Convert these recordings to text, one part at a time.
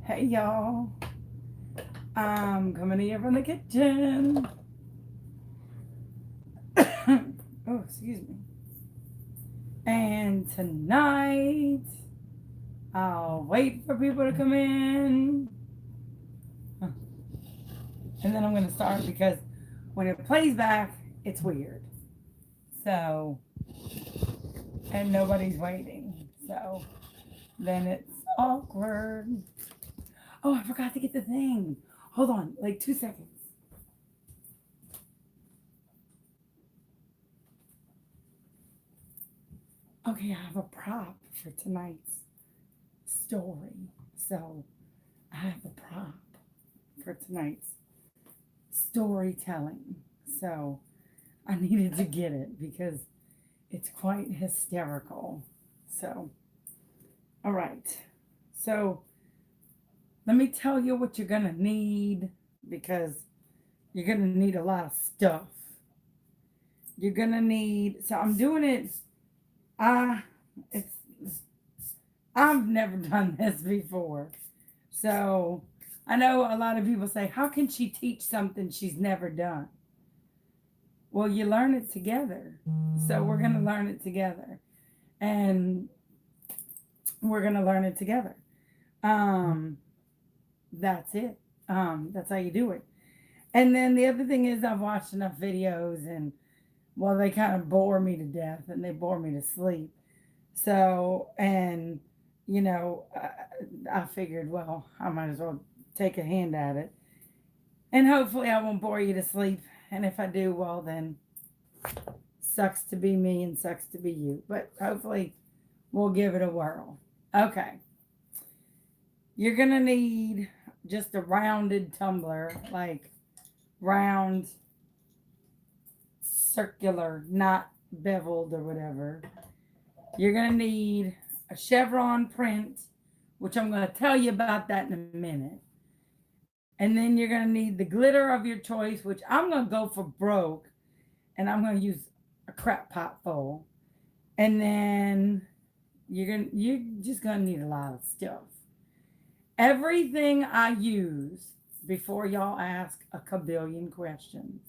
Hey y'all, I'm coming to you from the kitchen. Oh, excuse me. And tonight, I'll wait for people to come in. And then I'm going to start because when it plays back, it's weird. So, and nobody's waiting. So, then it's awkward. Oh, I forgot to get the thing. Hold on, like 2 seconds. Okay, I have a prop for tonight's story. So I have a prop for tonight's storytelling. So I needed to get it because it's quite hysterical. So, all right. So let me tell you what you're going to need because you're going to need a lot of stuff. You're going to need, so I'm doing it. Uh, it's, I've never done this before. So I know a lot of people say, how can she teach something she's never done? Well, you learn it together. So we're going to learn it together. And we're going to learn it together. Um, that's it. That's how you do it. And then the other thing is, I've watched enough videos and, well, they kind of bore me to death and they bore me to sleep. So, and, I figured, well, I might as well take a hand at it. And hopefully I won't bore you to sleep. And if I do, well, then sucks to be me and sucks to be you. But hopefully we'll give it a whirl. Okay. You're going to need just a rounded tumbler, like round, circular, not beveled or whatever. You're going to need a chevron print, which I'm going to tell you about that in a minute. And then you're going to need the glitter of your choice, which I'm going to go for broke. And I'm going to use a crap pot full. And then you're just going to need a lot of stuff. Everything I use, before y'all ask a kabillion questions,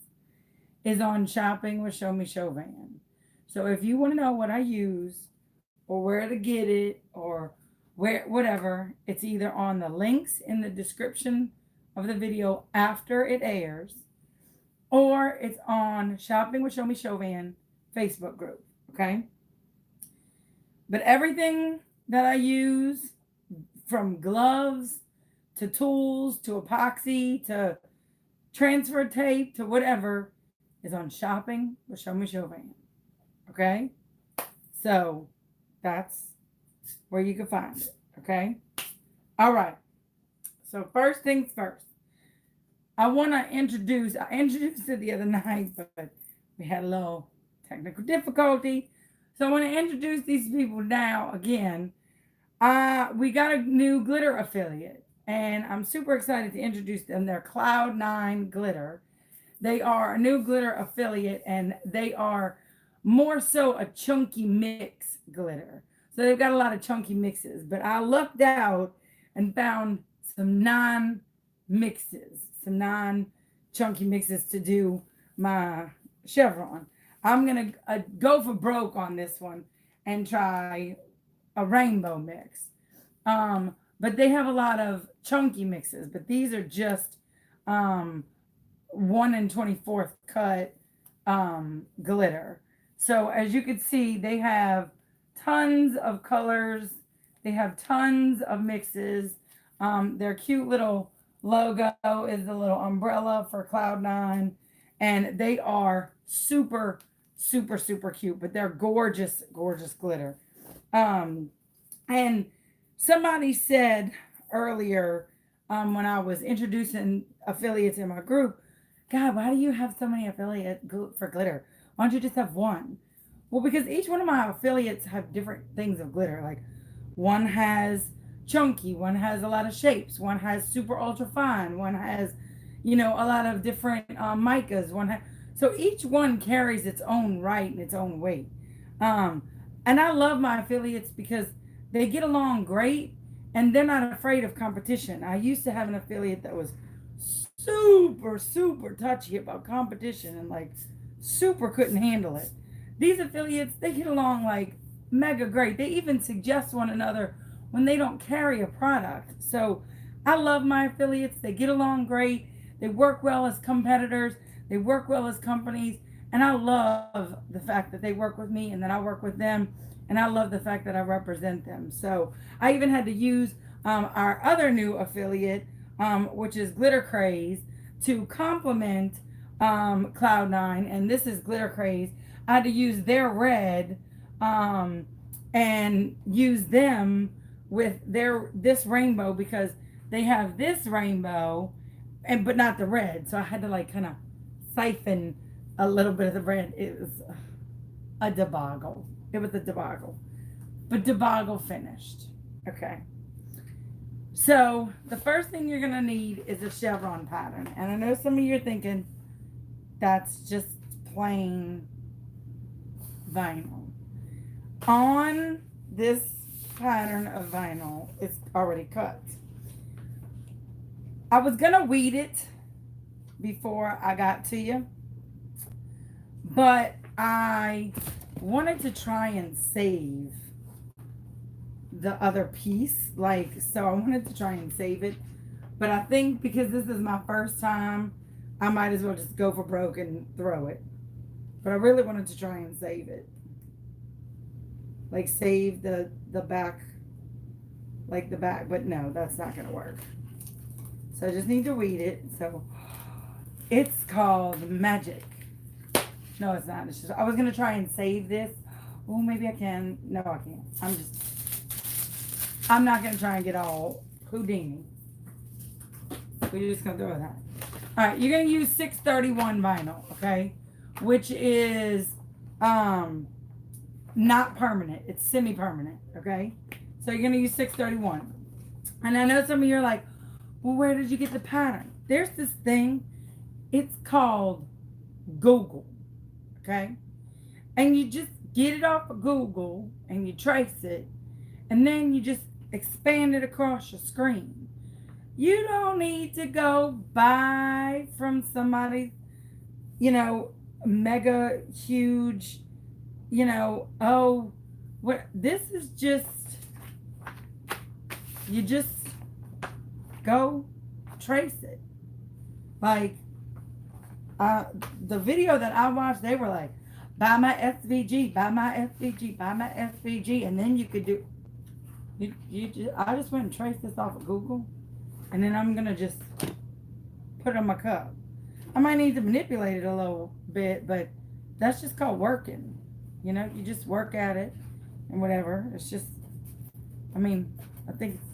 is on Shopping with Show Me Chauvin. So if you want to know what I use or where to get it or where whatever, it's either on the links in the description of the video after it airs, or it's on Shopping with Show Me Chauvin Facebook group. Okay. But everything that I use, from gloves to tools to epoxy to transfer tape to whatever, is on Shopping with Show Me Chauvin. Okay? So that's where you can find it. Okay? All right. So first things first. I introduced it the other night, but we had a little technical difficulty. So I want to introduce these people now again. We got a new glitter affiliate, and I'm super excited to introduce them. They're Cloud9 Glitter. They are a new glitter affiliate, and they are more so a chunky mix glitter. So they've got a lot of chunky mixes, but I looked out and found some non-chunky mixes to do my Chevron. I'm going to go for broke on this one and try a rainbow mix. But they have a lot of chunky mixes, but these are just 1 24th cut glitter. So as you can see, they have tons of colors. They have tons of mixes. Their cute little logo is the little umbrella for Cloud9. And they are super, super, super cute. But they're gorgeous, gorgeous glitter. And somebody said earlier when I was introducing affiliates in my group, God, why do you have so many affiliates for glitter? Why don't you just have one? Well, because each one of my affiliates have different things of glitter. Like one has chunky, one has a lot of shapes, one has super ultra fine, one has, a lot of different micas. So each one carries its own right and its own weight. And I love my affiliates because they get along great and they're not afraid of competition. I used to have an affiliate that was super touchy about competition and like super couldn't handle it. These affiliates, they get along like mega great. They even suggest one another when they don't carry a product. So I love my affiliates. They get along great. They work well as competitors. They work well as companies. And I love the fact that they work with me and that I work with them. And I love the fact that I represent them. So I even had to use our other new affiliate, which is Glitter Craze, to complement Cloud9. And this is Glitter Craze. I had to use their red and use them with this rainbow because they have this rainbow and but not the red. So I had to like kind of siphon a little bit of the red. It was a debacle. It was a debacle. But debacle finished. Okay. So the first thing you're gonna need is a chevron pattern. And I know some of you are thinking that's just plain vinyl. On this pattern of vinyl, it's already cut. I was gonna weed it before I got to you, but I wanted to try and save the other piece, like, so I wanted to try and save it, but I think because this is my first time, I might as well just go for broke and throw it. But I really wanted to try and save it, like save the back, like the back, but no, that's not gonna work. So I just need to weed it. So it's called Magic. No, it's not. It's just, I was gonna try and save this. Oh, maybe I can. No, I can't. I'm not gonna try and get all Houdini. We're just gonna throw that. All right, you're gonna use 631 vinyl, okay? Which is not permanent. It's semi-permanent, okay? So you're gonna use 631. And I know some of you are like, well, where did you get the pattern? There's this thing. It's called Google, okay? And you just get it off of Google and you trace it, and then you just expand it across your screen. You don't need to go buy from somebody, mega huge, what this is just, you just go trace it. Like the video that I watched, they were like, buy my SVG, buy my SVG, buy my SVG, and then you could do. I just went and traced this off of Google, and then I'm gonna just put it on my cup. I might need to manipulate it a little bit, but that's just called working. You just work at it and whatever. It's just, I think it's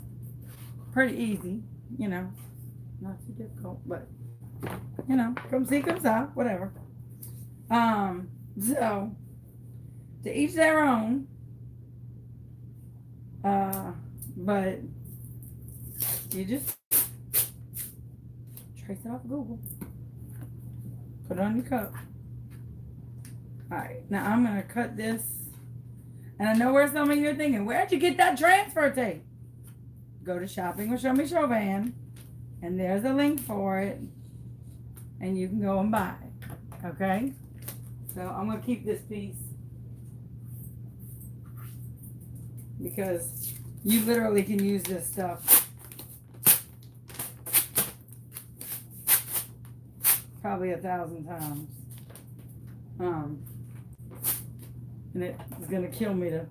pretty easy. Not too difficult, but come see, comes out, whatever. So to each their own. But you just trace it off Google. Put it on your cup. Alright, now I'm gonna cut this. And I know where some of you are thinking, where'd you get that transfer tape? Go to Shopping with Show Me Chauvin, and there's a link for it, and you can go and buy it. Okay? So I'm gonna keep this piece because you literally can use this stuff probably 1,000 times. And it's gonna kill me to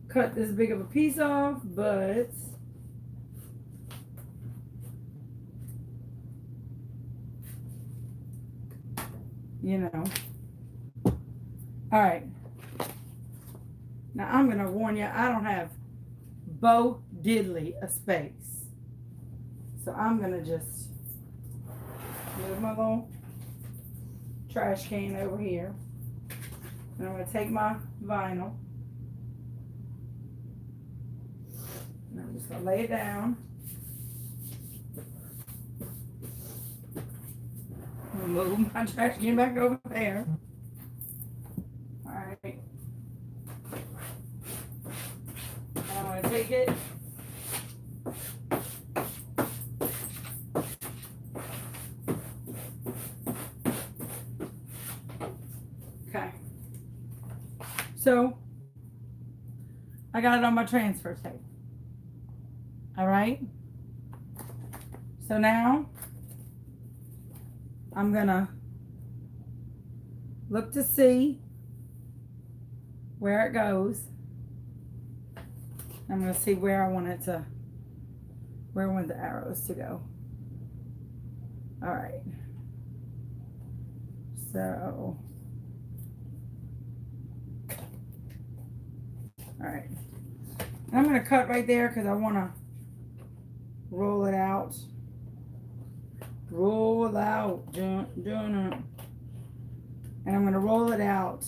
cut this big of a piece off, but all right. Now I'm gonna warn you, I don't have Bo Diddley a space, so I'm gonna just move my little trash can over here, and I'm gonna take my vinyl, and I'm just gonna lay it down. I'm gonna move my trash can back over there. All right. I'm gonna take it Okay. So I got it on my transfer tape. All right. So now I'm gonna look to see where it goes. I'm gonna see where I want the arrows to go. All right. So, all right. And I'm gonna cut right there because I wanna roll it out. Roll out. And I'm gonna roll it out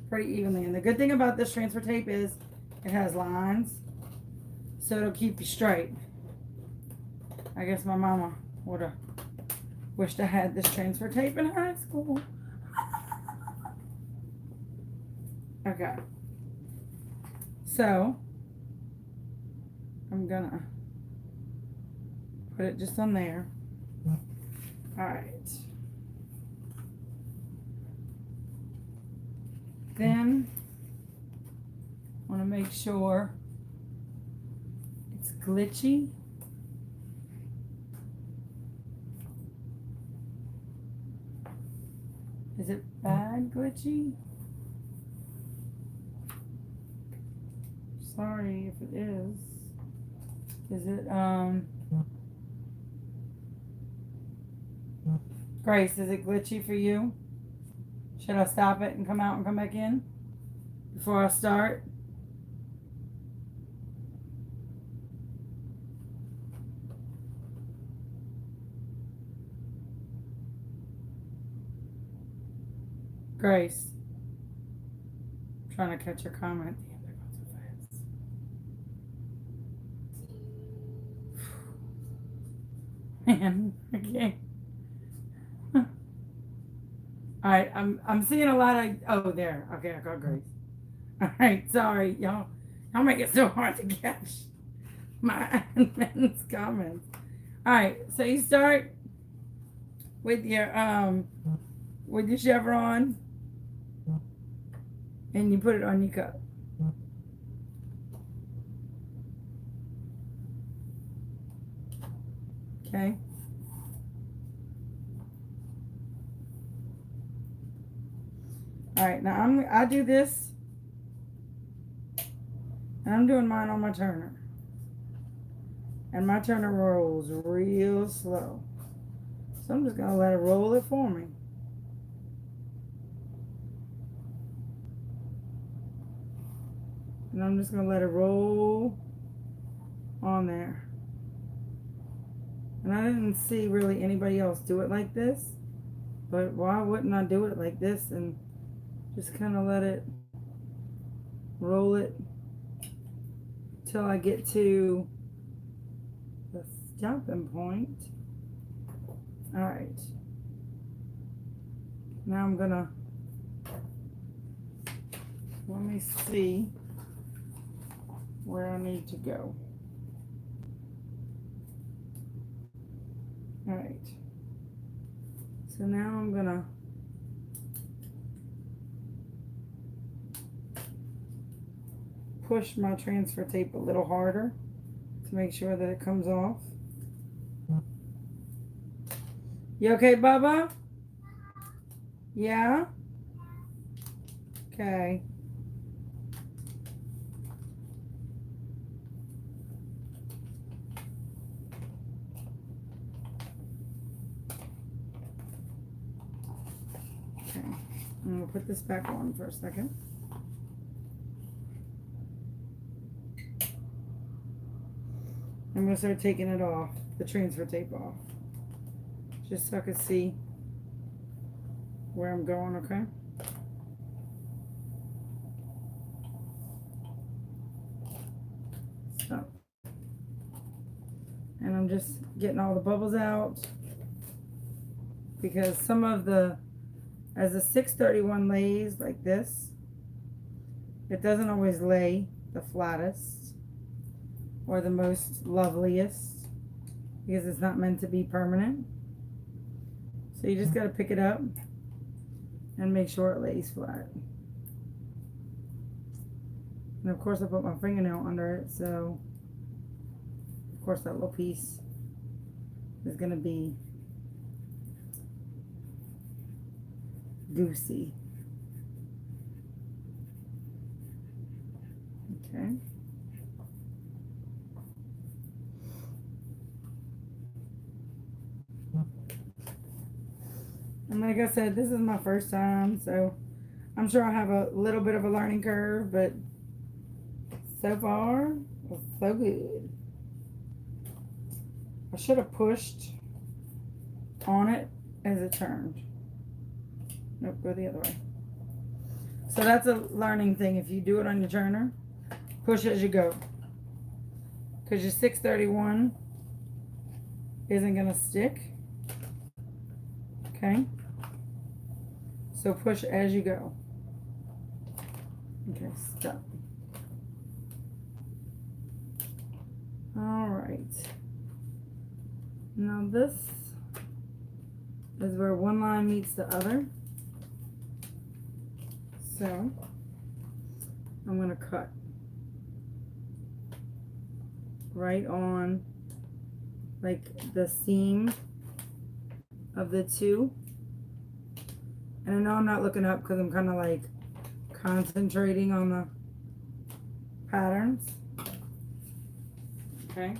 pretty evenly. And the good thing about this transfer tape is it has lines, so it'll keep you straight. I guess my mama would have wished I had this transfer tape in high school. Okay. So I'm gonna put it just on there. All right. Then I want to make sure it's glitchy. Is it bad glitchy? Sorry if it is. Is it Grace, is it glitchy for you? Should I stop it and come out and come back in before I start? Grace. I'm trying to catch your comment. Damn, they're going so fast. Man, okay. All right, I'm seeing a lot of, oh, there. Okay, I got Grace. All right, sorry, y'all make it so hard to catch my men's comments. All right, so you start with your Chevron, and you put it on your cup. Okay. All right, now I do this, and I'm doing mine on my turner, and my turner rolls real slow, so I'm just gonna let it roll it for me. And I'm just gonna let it roll on there. And I didn't see really anybody else do it like this, but why wouldn't I do it like this and just kind of let it roll it till I get to the stopping point. All right. Now I'm gonna, let me see where I need to go. All right. So now I'm gonna push my transfer tape a little harder to make sure that it comes off. You okay, Bubba? Yeah? Okay. Okay. I'm gonna put this back on for a second. I'm gonna start taking it off, the transfer tape off, just so I can see where I'm going, okay? So, and I'm just getting all the bubbles out because some of the, as a 631 lays like this, it doesn't always lay the flattest. or the most loveliest because it's not meant to be permanent. So you just got to pick it up and make sure it lays flat. And of course I put my fingernail under it, so of course that little piece is going to be goosey. Okay. And like I said, this is my first time, so I'm sure I have a little bit of a learning curve, but so far, it's so good. I should have pushed on it as it turned. Nope, go the other way. So that's a learning thing. If you do it on your turner, push as you go. Because your 631 isn't going to stick. Okay? So push as you go. Okay, stop. All right. Now this is where one line meets the other. So I'm going to cut right on like the seam of the two. And I know I'm not looking up because I'm kind of like concentrating on the patterns. Okay.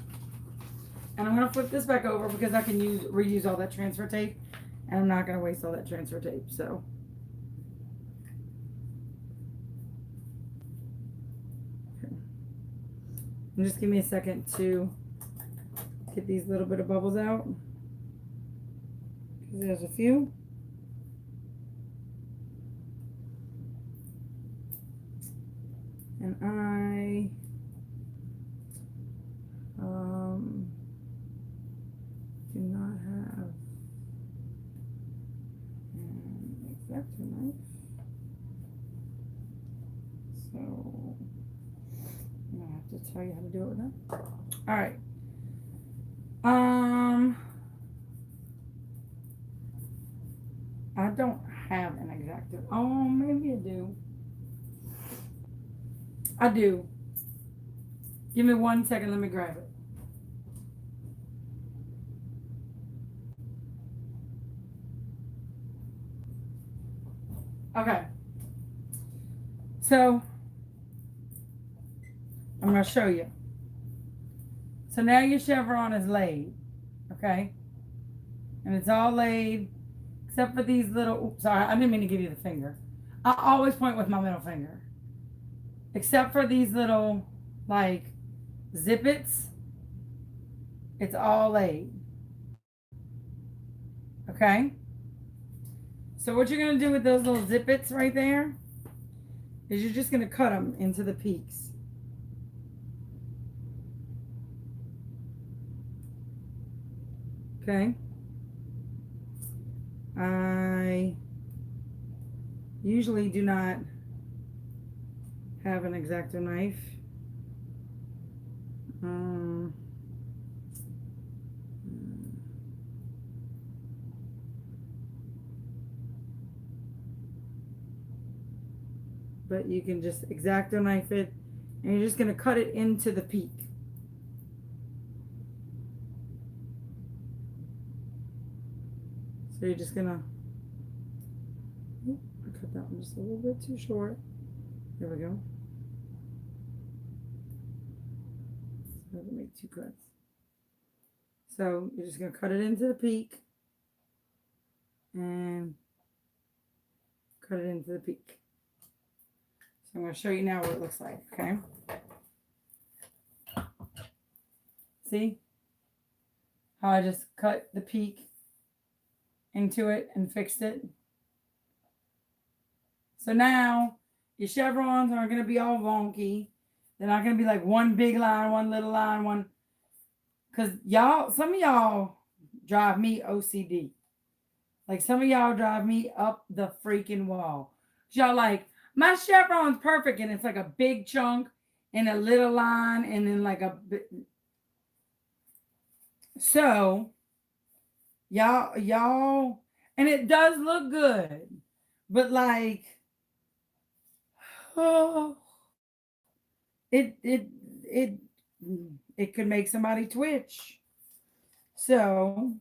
And I'm going to flip this back over because I can reuse all that transfer tape. And I'm not going to waste all that transfer tape. So. Okay. And just give me a second to get these little bit of bubbles out. Because there's a few. And I do not have an X-Acto knife, so I'm gonna have to tell you how to do it with that. All right. I don't have an X-Acto. Oh, maybe I do. I do. Give me 1 second. Let me grab it. Okay. So, I'm going to show you. So now your chevron is laid. Okay. And it's all laid except for these little, oops, sorry, I didn't mean to give you the finger. I always point with my middle finger. Except for these little, like, zippets. It's all laid. Okay? So what you're going to do with those little zippets right there is you're just going to cut them into the peaks. Okay? I usually do not have an X-Acto knife. But you can just X-Acto knife it, and you're just going to cut it into the peak. So you're just going to, I cut that one just a little bit too short. There we go. So to make 2 cuts. So you're just going to cut it into the peak and cut it into the peak. So I'm going to show you now what it looks like, okay? See how I just cut the peak into it and fixed it? So now your chevrons aren't going to be all wonky. They're not going to be like one big line, one little line, one. Because y'all, some of y'all drive me OCD. Like some of y'all drive me up the freaking wall. Y'all like, my chevron's perfect and it's like a big chunk and a little line and then like a bit. So y'all, and it does look good, but like, oh, it it it it could make somebody twitch. So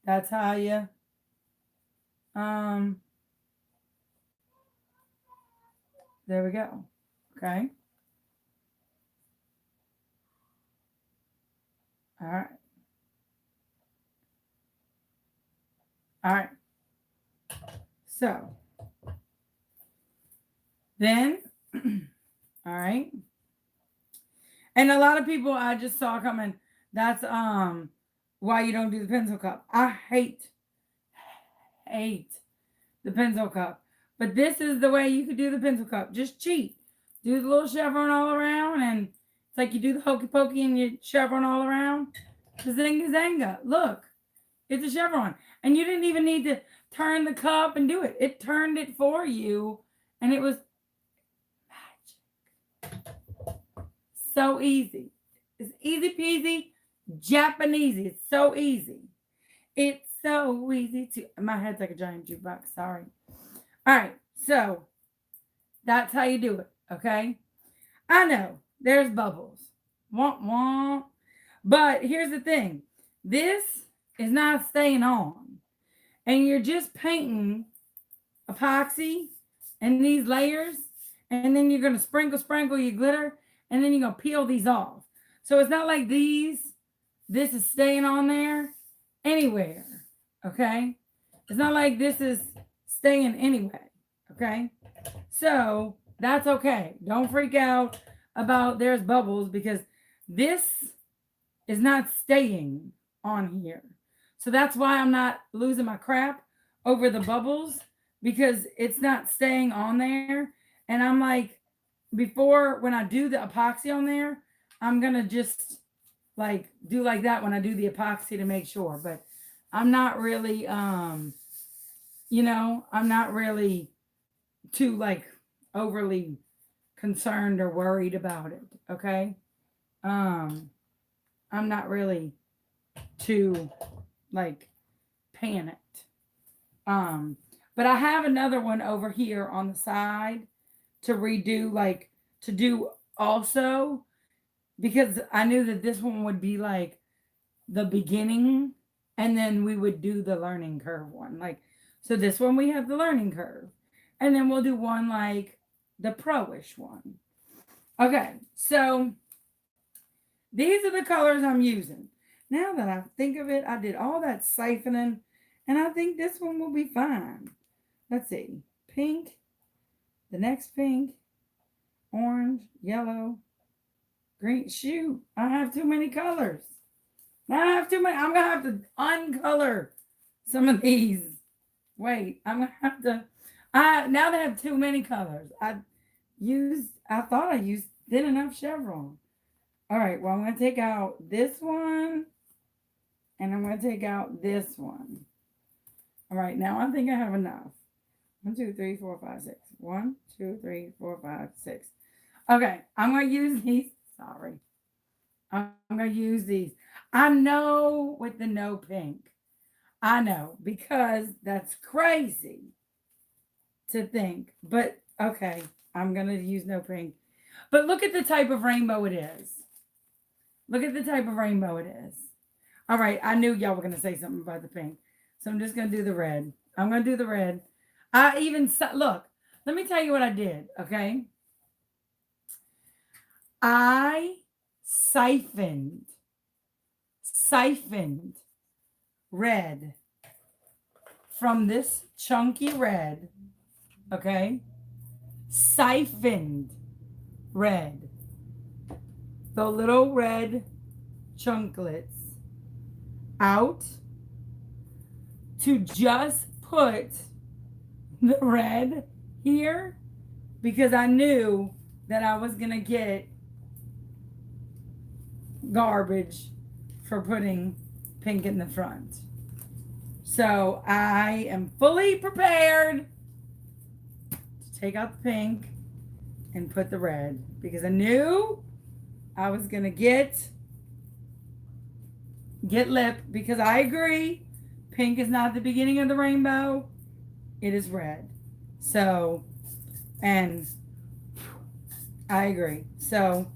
that's how you um there we go. Okay. All right. All right. So then all right. And a lot of people I just saw coming, that's why you don't do the pencil cup. I hate the pencil cup. But this is the way you could do the pencil cup. Just cheat. Do the little chevron all around, and it's like you do the hokey pokey and you chevron all around. Zinga zanga. Look, it's a chevron. And you didn't even need to turn the cup and do it. It turned it for you, and it was magic. So easy. It's easy peasy, Japanese. It's so easy. It's so easy to. My head's like a giant jukebox. Sorry. All right. So that's how you do it. Okay. I know there's bubbles. Womp womp. But here's the thing, this is not staying on. And you're just painting epoxy and these layers. And then you're going to sprinkle your glitter. And then you're going to peel these off. So it's not like this is staying on there anywhere. Okay. It's not like this is staying anyway. Okay. So that's okay. Don't freak out about there's bubbles, because this is not staying on here. So that's why I'm not losing my crap over the bubbles, because it's not staying on there. And I'm like, before, when I do the epoxy on there, I'm going to just like do like that when I do the epoxy to make sure. But I'm not really, I'm not really too like overly concerned or worried about it. Okay. I'm not really too like panicked. But I have another one over here on the side to redo, like to do also, because I knew that this one would be like the beginning, and then we would do the learning curve one. Like, so this one we have the learning curve, and then we'll do one like the pro-ish one. Okay, so these are the colors I'm using. Now that I think of it, I did all that siphoning, and I think this one will be fine. Let's see. Pink, the next pink, orange, yellow, green. Shoot, I have too many colors. Now I have too many. I'm going to have to uncolor some of these. Wait, I'm going to have to. Now they have too many colors. I thought I used thin enough chevron. All right, well, I'm going to take out this one, and I'm going to take out this one. All right, now I think I have enough. 1, 2, 3, 4, 5, 6. 1, 2, 3, 4, 5, 6. Okay, I'm going to use these. Sorry. I'm going to use these. I know with the no pink. I know, because that's crazy to think. But, okay, I'm going to use no pink. But look at the type of rainbow it is. Look at the type of rainbow it is. All right, I knew y'all were going to say something about the pink. So I'm just going to do the red. I'm going to do the red. Look, let me tell you what I did, okay? I siphoned red from this chunky red, okay? Siphoned red. The little red chunklets out to just put the red here, because I knew that I was going to get garbage for putting pink in the front. So I am fully prepared to take out the pink and put the red because I knew I was gonna get lip because I agree. Pink is not the beginning of the rainbow. It is red. So, and I agree. So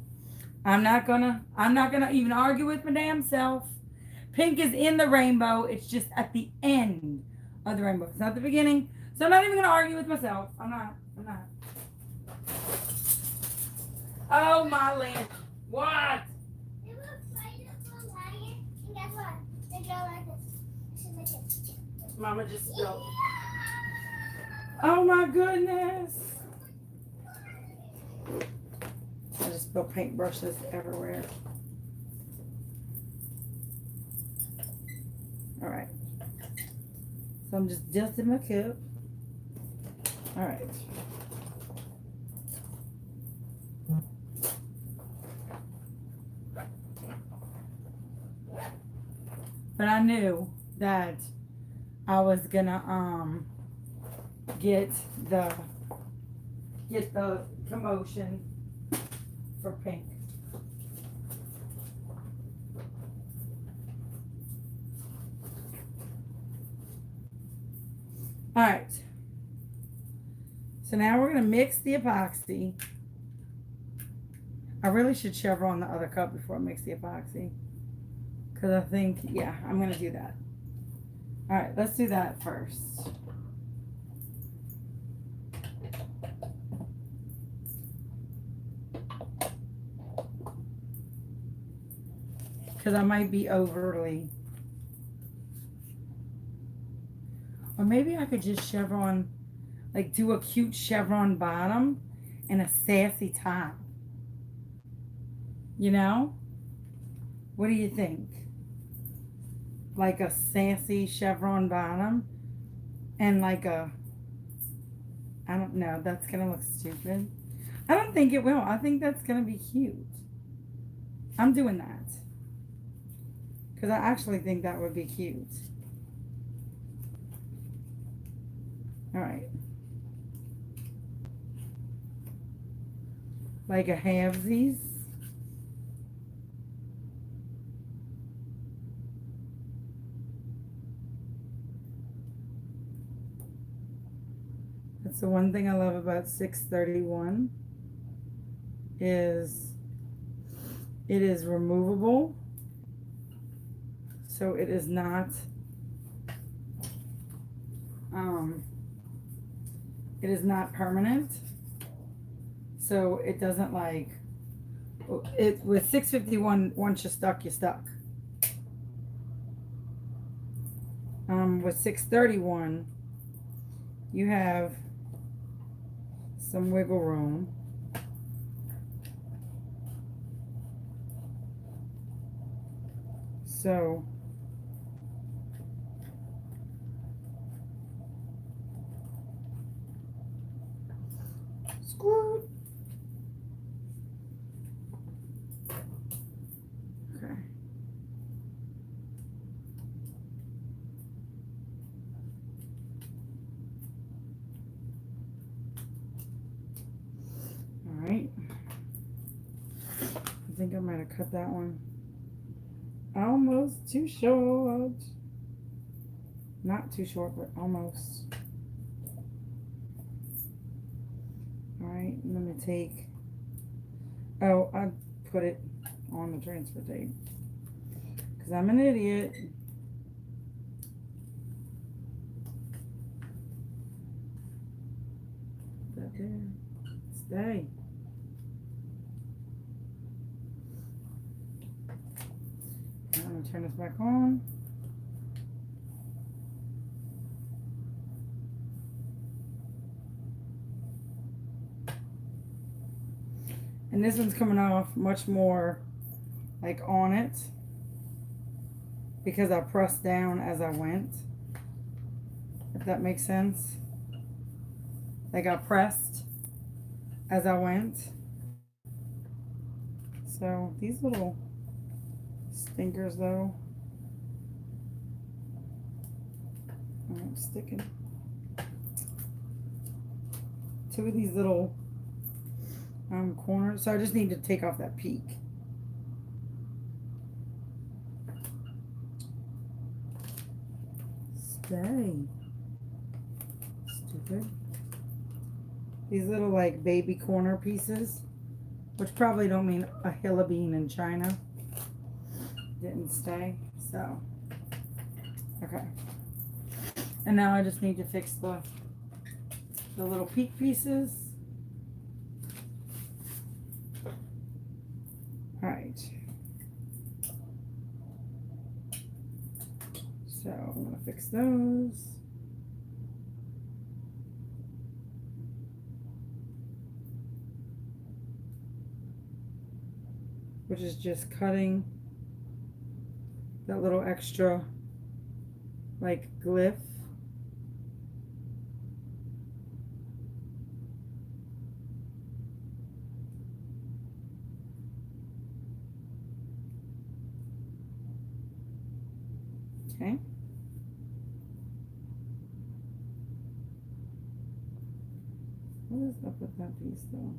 I'm not gonna even argue with my damn self. Pink is in the rainbow. It's just at the end of the rainbow. It's not the beginning. So I'm not even gonna argue with myself. I'm not. Oh my land. What? Mama just spilled. Oh my goodness. I just spilled paintbrushes everywhere. All right. So I'm just dusting my cup. All right. But I knew that I was gonna get the commotion for pink. All right. So now we're gonna mix the epoxy. I really should Chevron the other cup before I mix the epoxy. Because I think, yeah, I'm going to do that. All right, let's do that first. Because I might be overly. Or maybe I could just Chevron, like do a cute Chevron bottom and a sassy top. You know? What do you think? Like a sassy chevron bottom and like a, I don't know, that's gonna look stupid. I don't think it will. I think that's gonna be cute. I'm doing that because I actually think that would be cute. All right, like a halvesies. That's the one thing I love about 631 is it is removable. So it is not permanent. So it doesn't like it with 651 once you're stuck, you're stuck. With 631 you have some wiggle room. So screw. Okay. All right. I think I might have cut that one almost too short. Not too short, but almost. All right, let me take, oh, I put it on the transfer tape because I'm an idiot. That there. Stay. I'm going to turn this back on. And this one's coming off much more like on it because I pressed down as I went. If that makes sense. Like I pressed as I went. So these little stinkers though. I'm sticking. Two of these little corner. So I just need to take off that peak. Stay. Stupid. These little like baby corner pieces, which probably don't mean a hill of bean in China, didn't stay. So, okay. And now I just need to fix the little peak pieces. All right. So I'm gonna fix those. Which is just cutting that little extra like glyph. Okay. What is up with that piece though?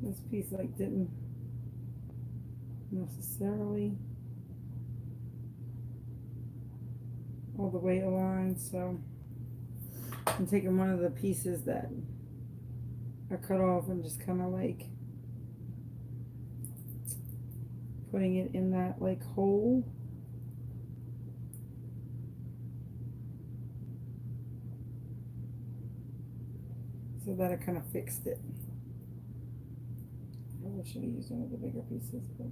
This piece like didn't necessarily all the way align, so I'm taking one of the pieces that I cut off and just kind of like putting it in that like hole. So that I kind of fixed it. I should have used one of the bigger pieces, but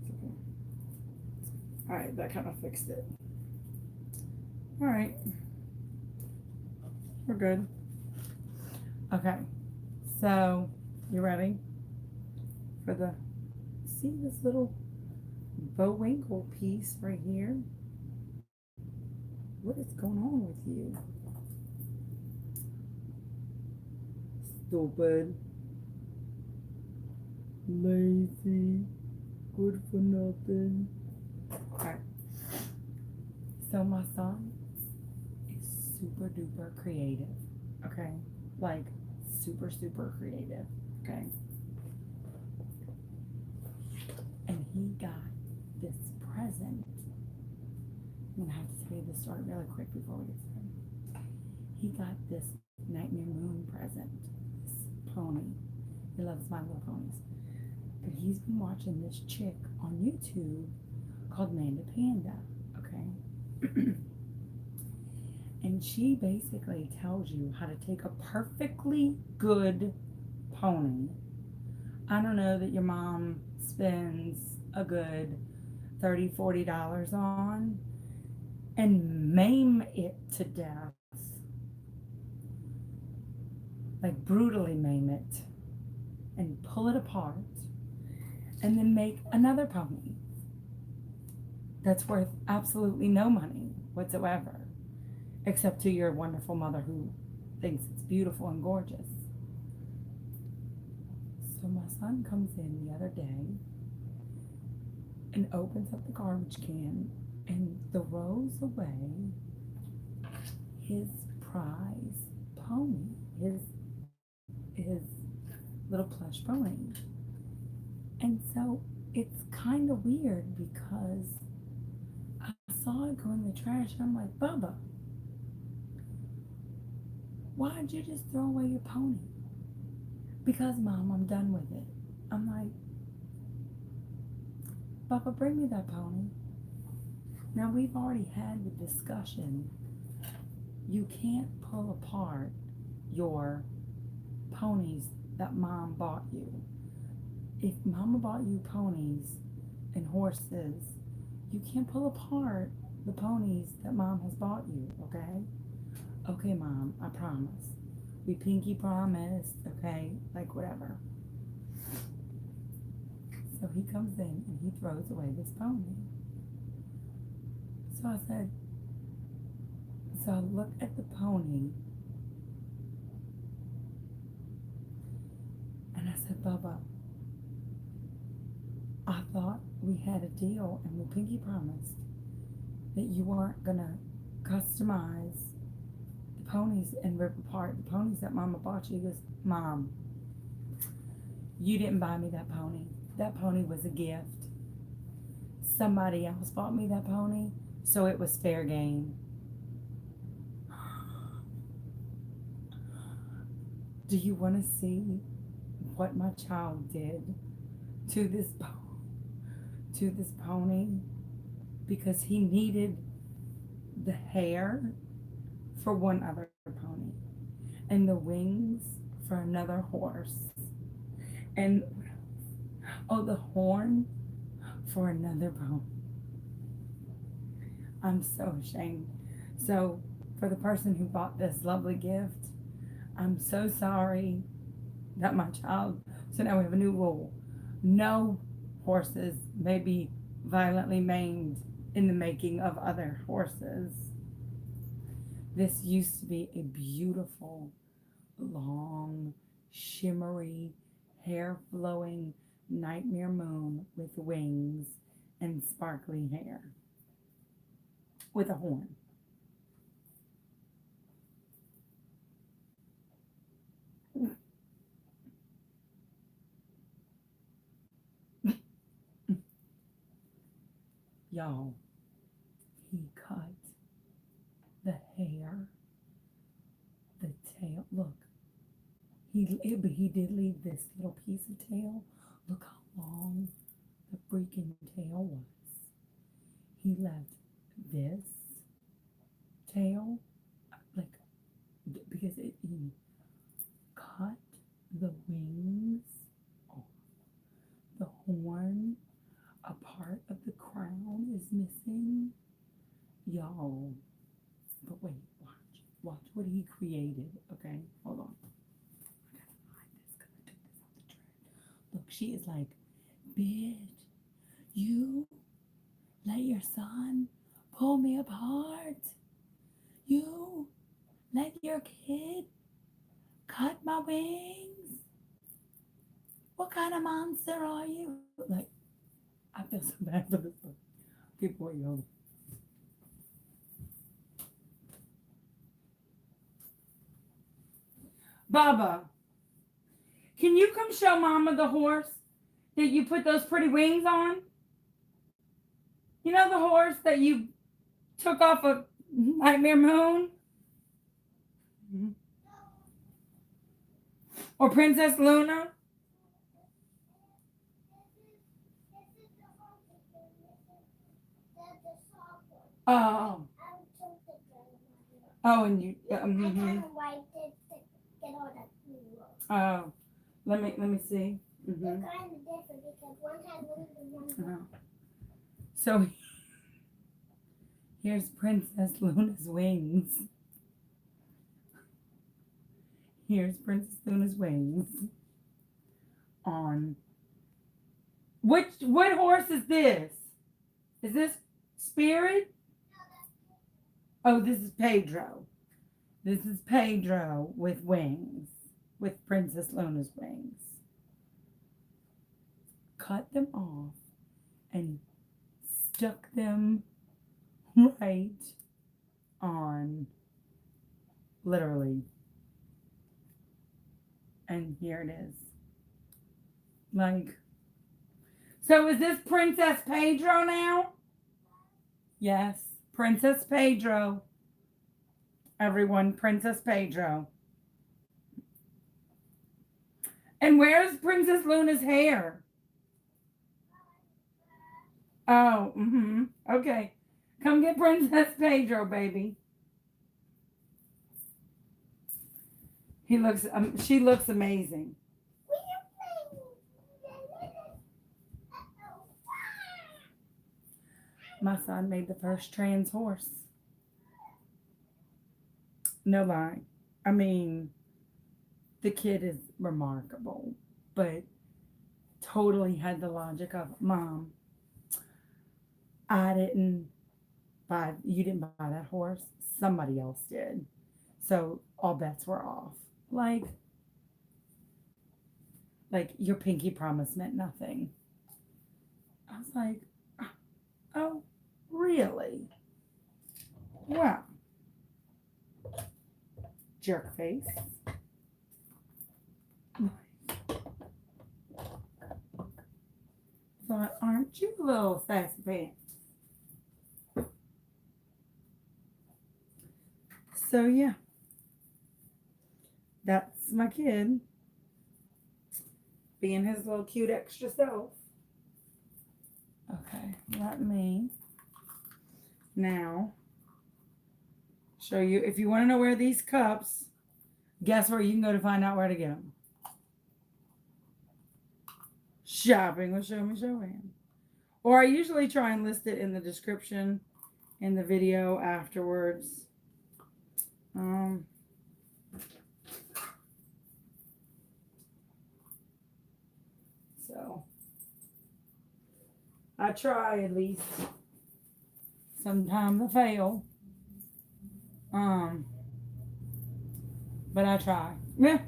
it's okay. Alright, that kind of fixed it. Alright. We're good. Okay. So, you ready for the, see this little bow winkle piece right here? What is going on with you? Stupid. Lazy. Good for nothing. Alright. So my son is super duper creative. Okay? Like super creative. Okay? And he got this present. I'm gonna have to tell you this story really quick before we get started. He got this Nightmare Moon present. This pony. He loves My Little Ponies. But he's been watching this chick on YouTube called Manda Panda. Okay? And she basically tells you how to take a perfectly good pony. I don't know that your mom spends a good $30-$40 on, and maim it to death. Like brutally maim it and pull it apart and then make another pony that's worth absolutely no money whatsoever, except to your wonderful mother who thinks it's beautiful and gorgeous. So my son comes in the other day and opens up the garbage can and throws away his prize pony, his little plush pony. And so it's kind of weird because I saw it go in the trash and I'm like, Bubba, why'd you just throw away your pony? Because Mom, I'm done with it. I'm like, Bubba, bring me that pony. Now we've already had the discussion. You can't pull apart your ponies that Mom bought you. If Mama bought you ponies and horses, you can't pull apart the ponies that Mom has bought you, okay? Okay, Mom, I promise. We pinky promised, okay? Like, whatever. So he comes in and he throws away this pony. So I said, so I looked at the pony and I said, Bubba, I thought we had a deal and we pinky promised that you weren't gonna customize the ponies and rip apart the ponies that Mama bought you. He goes, Mom, you didn't buy me that pony. That pony was a gift. Somebody else bought me that pony, so it was fair game. Do you want to see what my child did to this pony? Because he needed the hair for one other pony and the wings for another horse and the horn for another pony. I'm so ashamed. So for the person who bought this lovely gift, I'm so sorry that my child. So now we have a new rule: no horses may be violently maimed in the making of other horses. This used to be a beautiful, long, shimmery, hair flowing nightmare moon with wings and sparkly hair with a horn. Y'all, he cut the hair, the tail. Look, but he did leave this little piece of tail. Look how long the freaking tail was. He left this tail, like, because he cut the wings off. The horn, a part of the crown is missing. Y'all, but wait, watch what he created. Okay, hold on. I gotta hide this because I took this off the track. Look, she is like, bitch, you let your son pull me apart. You let your kid cut my wings. What kind of monster are you? Like, I feel so bad for this one. People are young. Baba, can you come show Mama the horse that you put those pretty wings on? You know the horse that you took off of Nightmare Moon? Or Princess Luna? Oh. Oh, and you. Oh, let me see. Mm-hmm. So here's Princess Luna's wings. Here's Princess Luna's wings. On what horse is this? Is this Spirit? Oh, this is Pedro. This is Pedro with wings, with Princess Luna's wings. Cut them off and stuck them right on, literally. And here it is. Like, so is this Princess Pedro now? Yes, Princess Pedro. Everyone, Princess Pedro. And where's Princess Luna's hair? Oh, okay. Come get Princess Pedro, baby. She looks amazing. My son made the first trans horse. No lie. I mean, the kid is remarkable, but totally had the logic of, Mom, you didn't buy that horse. Somebody else did. So all bets were off. Like your pinky promise meant nothing. I was like, oh, really? Well, jerk face. Thought, aren't you a little sassy pants? So yeah, that's my kid being his little cute extra self. Okay, let me now show you. If you want to know where these cups, guess where you can go to find out where to get them. Shopping with Show Me Joanne. Or I usually try and list it in the description in the video afterwards. So I try at least. Sometimes I fail. But I try. Yeah.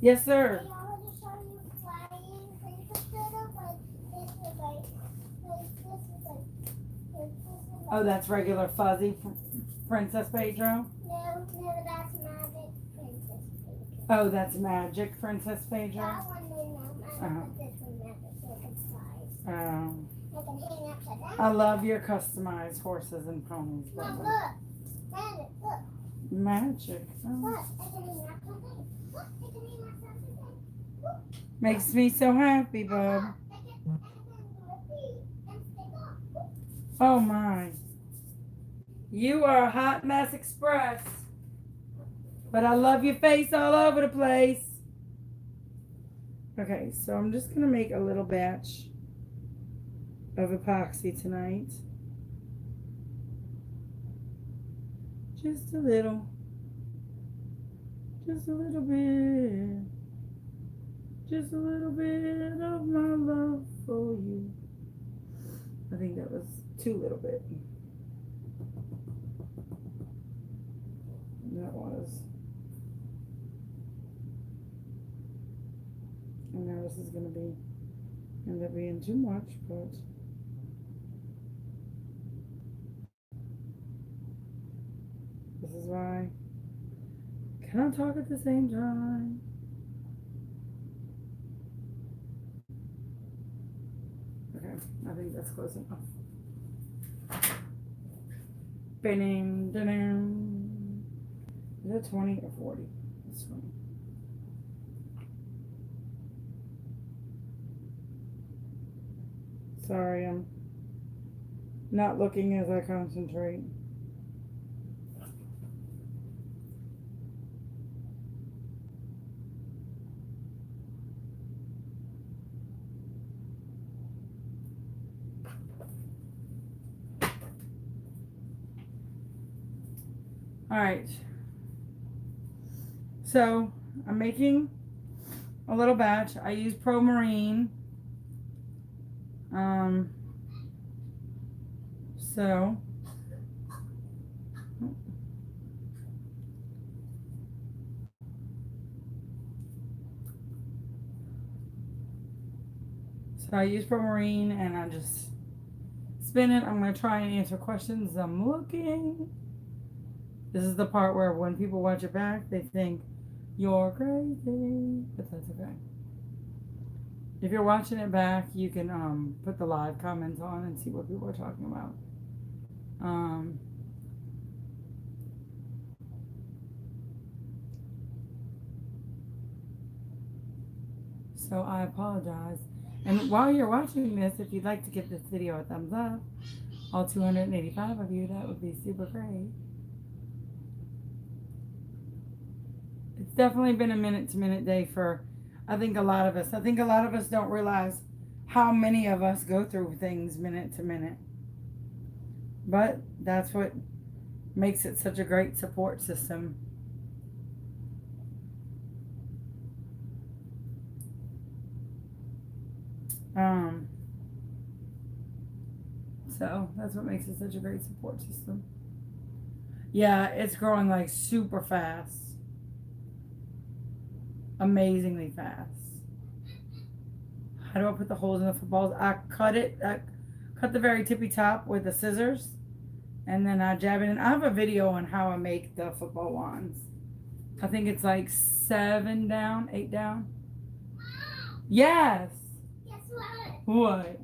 Yes, sir. Oh, that's regular fuzzy Princess Pedro? No, that's Magic Princess Pedro. Oh, that's Magic Princess Pedro? That one, no. I put this one Magic so it can size. I can hang upside down. I love your customized horses and ponies. Mom, look. Magic, look. Magic. Oh. Look, I can hang upside down. Look, I can hang upside down. Look. Makes me so happy, bub. Oh my. You are a hot mess express. But I love your face all over the place. Okay, so I'm just going to make a little batch of epoxy tonight. Just a little. Just a little bit. Just a little bit of my love for you. I think that was too little bit. That was. And now this is going to end up being too much, but this is why I cannot talk at the same time. Okay, I think that's close enough. Bing, ding. Is it 20 or 40? It's 20. Sorry, I'm not looking as I concentrate. All right. So I'm making a little batch. I use Pro Marine. So I use Pro Marine and I just spin it. I'm going to try and answer questions. I'm looking. This is the part where when people watch it back, they think you're crazy, but that's okay. If you're watching it back, you can put the live comments on and see what people are talking about. So I apologize. And while you're watching this, if you'd like to give this video a thumbs up, all 285 of you, that would be super great. It's definitely been a minute-to-minute day for, I think a lot of us. I think a lot of us don't realize how many of us go through things minute to minute. But that's what makes it such a great support system. So that's what makes it such a great support system. Yeah, it's growing like super fast. Amazingly fast. How do I put the holes in the footballs? I cut cut the very tippy top with the scissors, and then I jab it in. I have a video on how I make the football wands. I think it's like 7 down, 8 down. Yes. Guess what? What?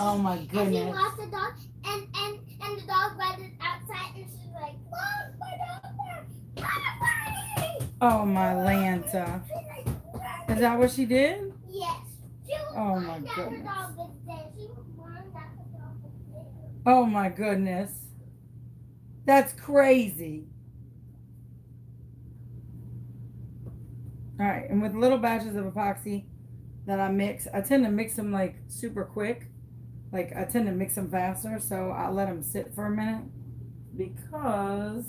Oh my And she goodness. lost the dog, and the dog went outside, and she's like, "Lost my dog! Party!" Oh my Lanta. Is that what she did? Yes. She was Oh lying my down, goodness. the dog was there. She was lying down, the dog was there. Oh my goodness. That's crazy. All right, and with little batches of epoxy that I mix, I tend to mix them like super quick. Like I tend to mix them faster, so I let them sit for a minute because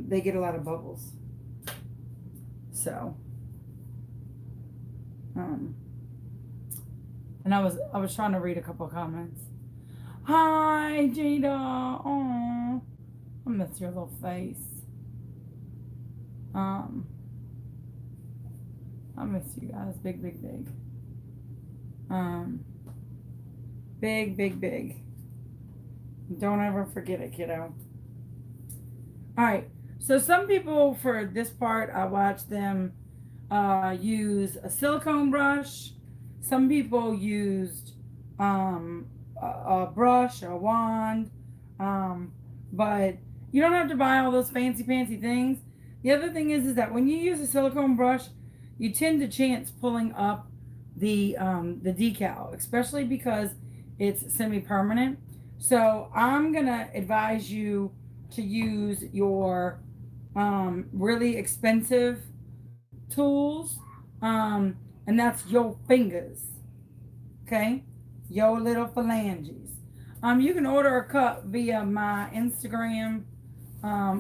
they get a lot of bubbles. So and I was trying to read a couple of comments. Hi, Jada. Oh, I miss your little face. I miss you guys. Big. Big. Don't ever forget it, kiddo. All right. So some people, for this part, I watch them use a silicone brush. Some people used a brush, a wand. But you don't have to buy all those fancy things. The other thing is that when you use a silicone brush, you tend to chance pulling up the decal, especially because it's semi-permanent. So I'm gonna advise you to use your really expensive tools, and that's your fingers. Okay, your little phalanges. You can order a cup via my Instagram,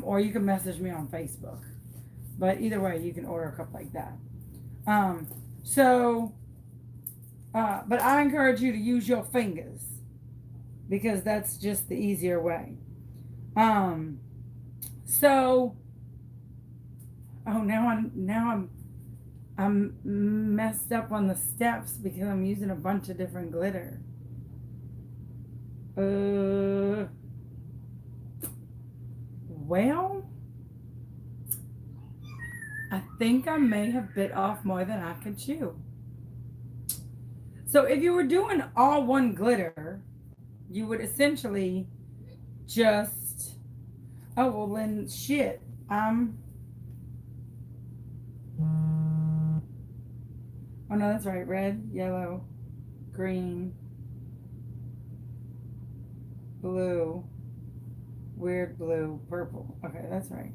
or you can message me on Facebook. But either way, you can order a cup like that. But I encourage you to use your fingers because that's just the easier way. So, oh, now I'm messed up on the steps because I'm using a bunch of different glitter. Well, I think I may have bit off more than I could chew. So if you were doing all one glitter, you would essentially just, oh, well then shit, oh no, that's right, red, yellow, green, blue, weird blue, purple. Okay, that's right.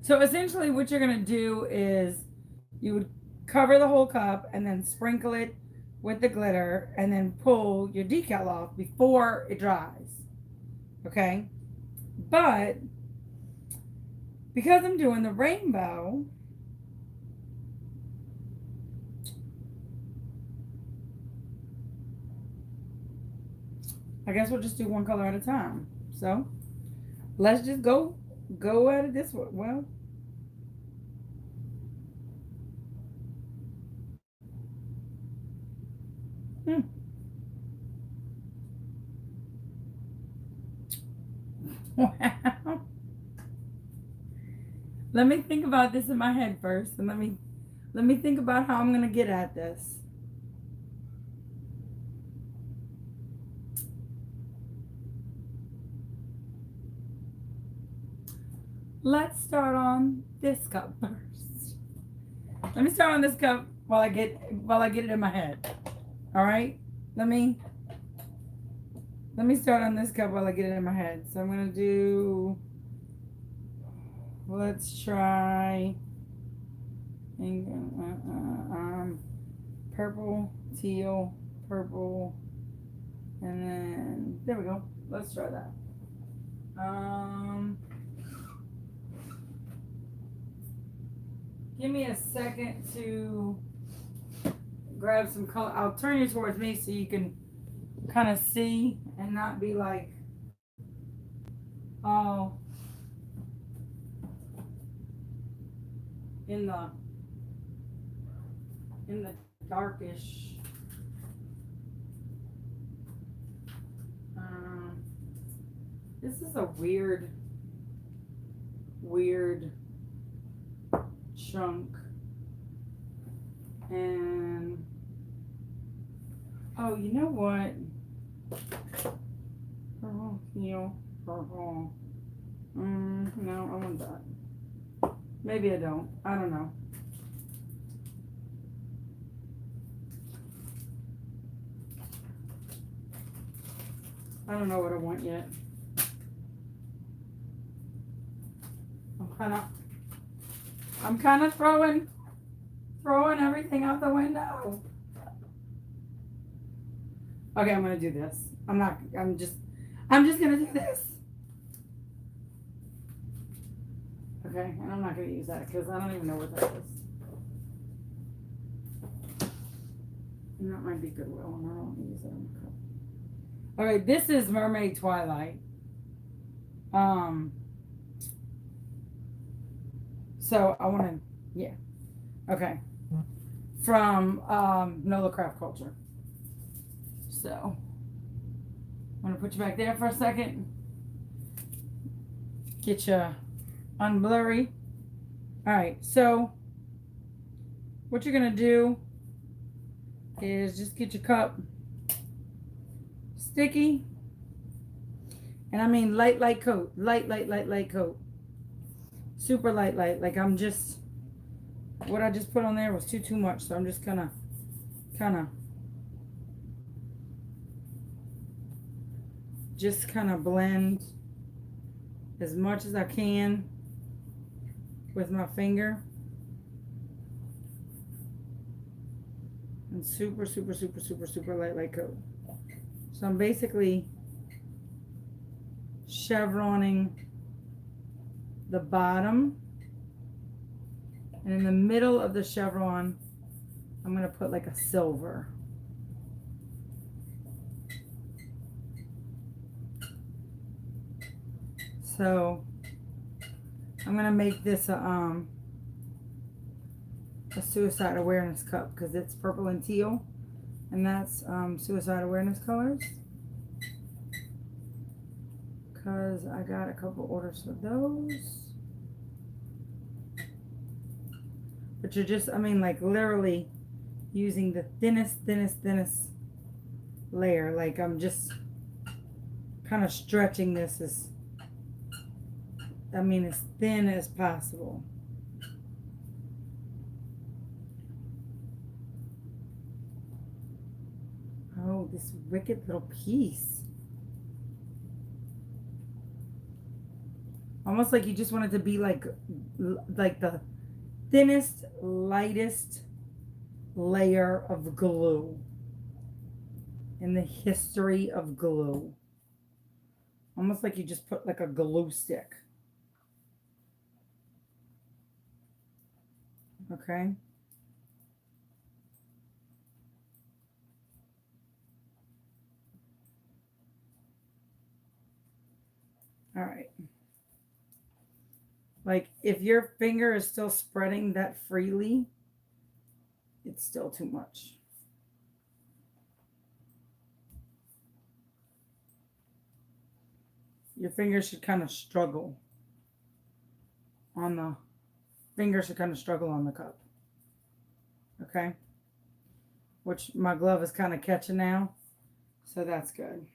So essentially what you're gonna do is you would cover the whole cup and then sprinkle it with the glitter and then pull your decal off before it dries. Okay? But because I'm doing the rainbow, I guess we'll just do one color at a time. So let's just go at it this way. Well, wow. Let me think about this in my head first, and let me think about how I'm gonna get at this. Let's start on this cup first. Let me start on this cup while I get it in my head. All right. Let me start on this cup while I get it in my head. So I'm gonna do. Let's try. Purple, teal, purple, and then there we go. Let's try that. Give me a second to grab some color. I'll turn you towards me so you can kind of see and not be like, oh, in the in the darkish. This is a weird chunk. And oh, you know what? Purple heel, purple. No, I want that. Maybe I don't. I don't know. I don't know what I want yet. I'm kind of throwing everything out the window. Okay, I'm gonna do this. I'm just gonna do this. Okay, and I'm not gonna use that because I don't even know what that is. And that might be Goodwill, and I don't want to use it on the cup. All right, this is Mermaid Twilight. So I want to, yeah, okay, from Nola Craft Culture. So I'm gonna put you back there for a second. Get you unblurry. All right, so what you're gonna do is just get your cup sticky, and I mean light coat, light coat, super light. Like I'm just, what I just put on there was too much, so I'm just gonna kind of blend as much as I can with my finger, and super light coat. So I'm basically chevroning the bottom, and in the middle of the chevron I'm going to put like a silver. So I'm going to make this a suicide awareness cup because it's purple and teal, and that's suicide awareness colors, because I got a couple orders for those. But you're just, I mean, like literally using the thinnest layer. Like I'm just kind of stretching this as, I mean, as thin as possible. Oh, this wicked little piece. Almost like you just want it to be like the thinnest, lightest layer of glue in the history of glue. Almost like you just put like a glue stick. Okay. All right. Like if your finger is still spreading that freely, it's still too much. Your fingers should kind of struggle on the cup. Okay? Which my glove is kind of catching now. So that's good.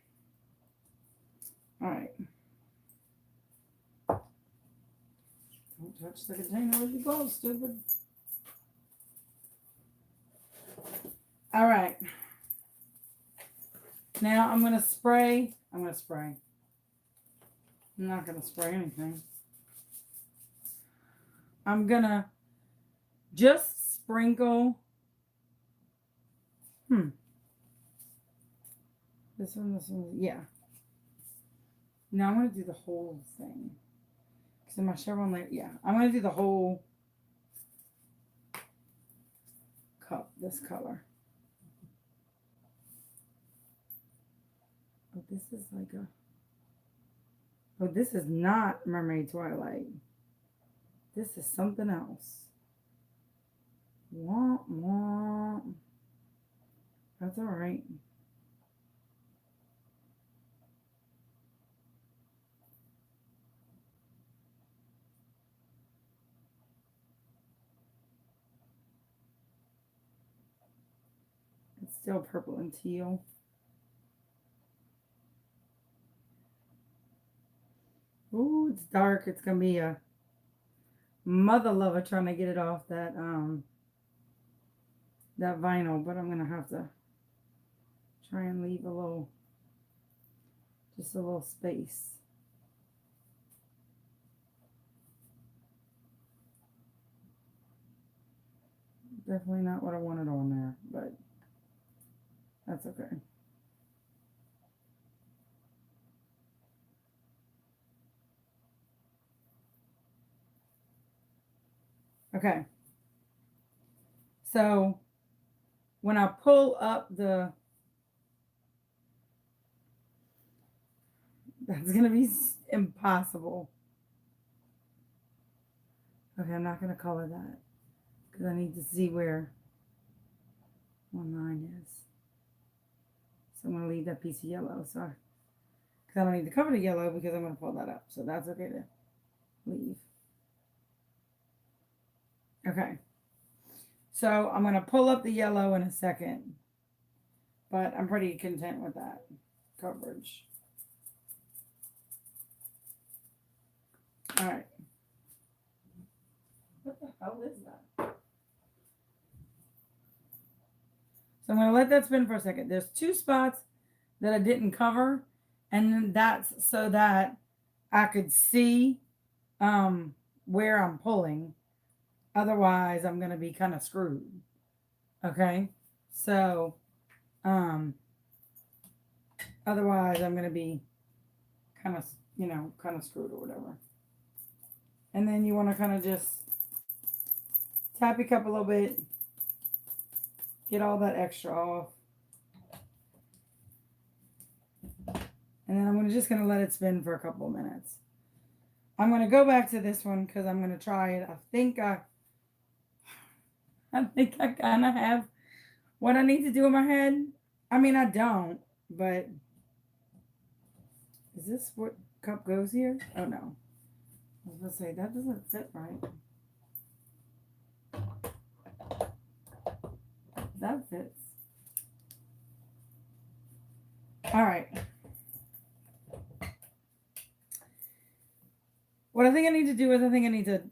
All right. Don't touch the container with your glove, stupid. All right. Now I'm going to spray. I'm not going to spray anything. I'm going to just sprinkle. This one, yeah. Now I'm going to do the whole thing. Because in my Chevron layer, yeah. I'm going to do the whole cup, this color. Oh, this is like a... Oh, this is not Mermaid Twilight. This is something else. Womp womp. That's all right. It's still purple and teal. Ooh, it's dark. It's gonna be a mother lover trying to get it off that vinyl, but I'm gonna have to try and leave a little, just a little space. Definitely not what I wanted on there, but that's okay. Okay. So when I pull up that's gonna be impossible. Okay, I'm not gonna color that because I need to see where one line is. So I'm gonna leave that piece of yellow. So, because I don't need to cover the yellow because I'm gonna pull that up. So that's okay to leave. Okay. So I'm gonna pull up the yellow in a second, but I'm pretty content with that coverage. All right. What the hell is that? So I'm going to let that spin for a second. There's two spots that I didn't cover, and that's so that I could see where I'm pulling. Otherwise, I'm going to be kind of screwed. Okay? So, um, otherwise, I'm going to be kind of, kind of screwed or whatever. And then you want to kind of just tap your cup a little bit, get all that extra off. And then I'm just going to let it spin for a couple of minutes. I'm going to go back to this one because I'm going to try it. I think I kind of have what I need to do in my head. I mean, I don't, but is this what cup goes here? Oh, no. I was going to say, that doesn't fit right. That fits. All right. What I think I need to do is I think I need to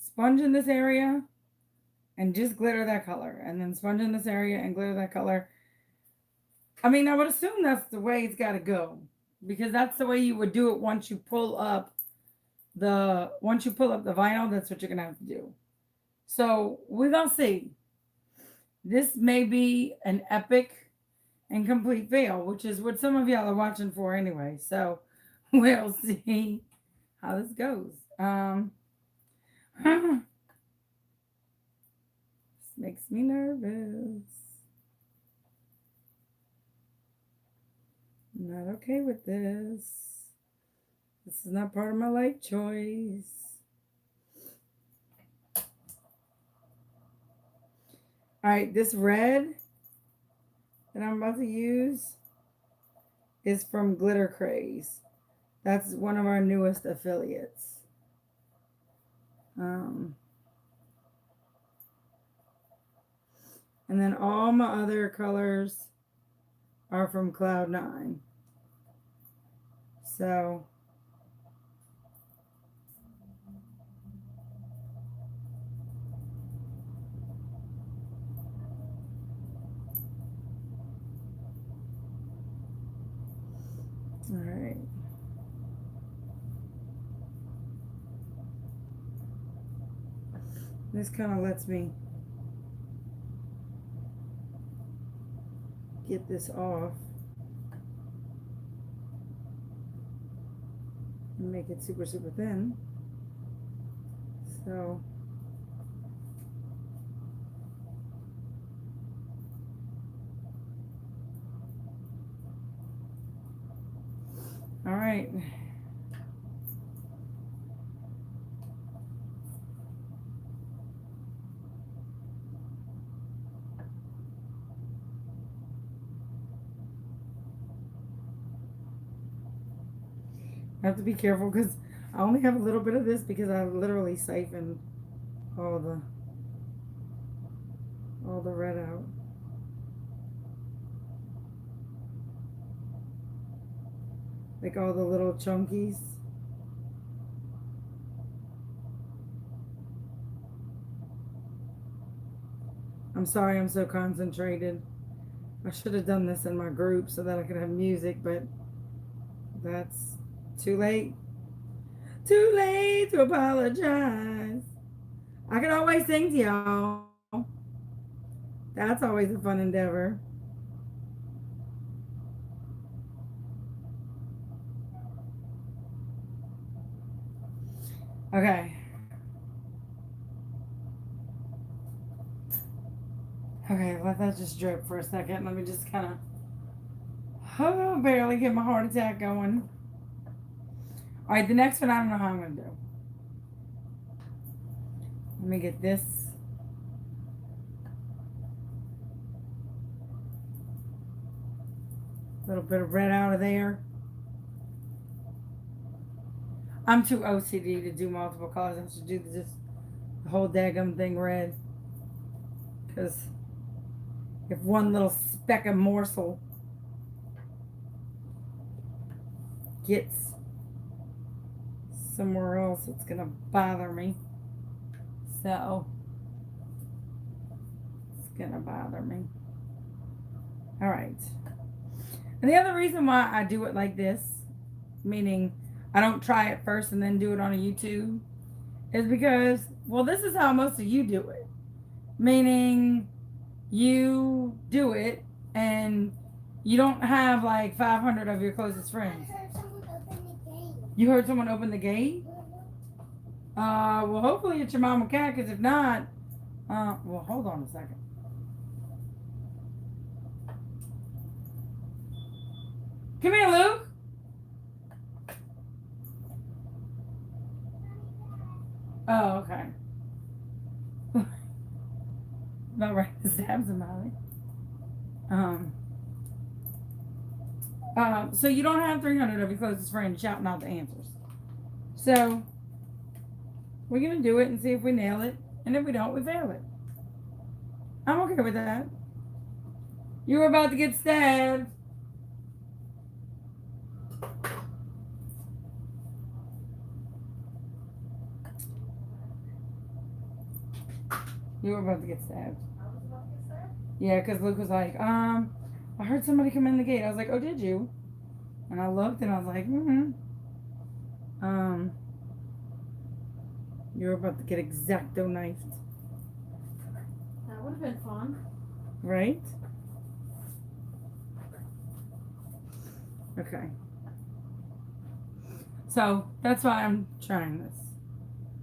sponge in this area and just glitter that color. And then sponge in this area and glitter that color. I mean, I would assume that's the way it's got to go. Because that's the way you would do it once you pull up the vinyl. That's what you're going to have to do. So we're going to see. This may be an epic and complete fail, which is what some of y'all are watching for anyway. So we'll see how this goes. This makes me nervous. I'm not okay with this. This is not part of my life choice. All right, this red that I'm about to use is from Glitter Craze. That's one of our newest affiliates. And then all my other colors are from Cloud9. So all right. This kind of lets me get this off and make it super, super thin. So all right. I have to be careful because I only have a little bit of this because I literally siphoned all the red out. Like all the little chunkies. I'm sorry I'm so concentrated. I should have done this in my group so that I could have music, but that's too late. Too late to apologize. I can always sing to y'all. That's always a fun endeavor. Okay. Okay, let that just drip for a second. Let me just kind of barely get my heart attack going. All right, the next one I don't know how I'm going to do. Let me get this. Little bit of red out of there. I'm too OCD to do multiple colors. I should do just the whole daggum thing red. Because if one little speck of morsel gets somewhere else, it's going to bother me. So, it's going to bother me. All right. And the other reason why I do it like this, meaning I don't try it first and then do it on a YouTube, is because, well, this is how most of you do it. Meaning you do it and you don't have like 500 of your closest friends. I heard someone open the gate. You heard someone open the gate? Well, hopefully it's your mama cat, because if not, well, hold on a second. Come here, Luke. Oh, okay. Not ready to stab somebody. So you don't have 300 of your closest friends shouting out the answers. So we're gonna do it and see if we nail it, and if we don't, we fail it. I'm okay with that. You were about to get stabbed. You were about to get stabbed. I was about to get stabbed? Yeah, because Luke was like, I heard somebody come in the gate. I was like, oh, did you? And I looked and I was like, you were about to get exacto knifed. That would have been fun. Right? Okay. So that's why I'm trying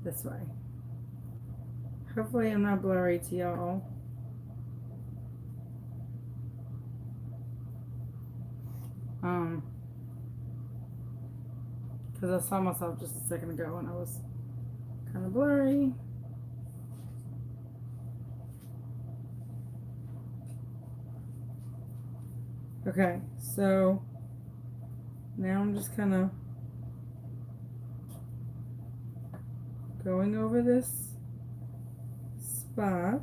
this way. Hopefully I'm not blurry to y'all. Because I saw myself just a second ago and I was kind of blurry. Okay, so now I'm just kind of going over this spot.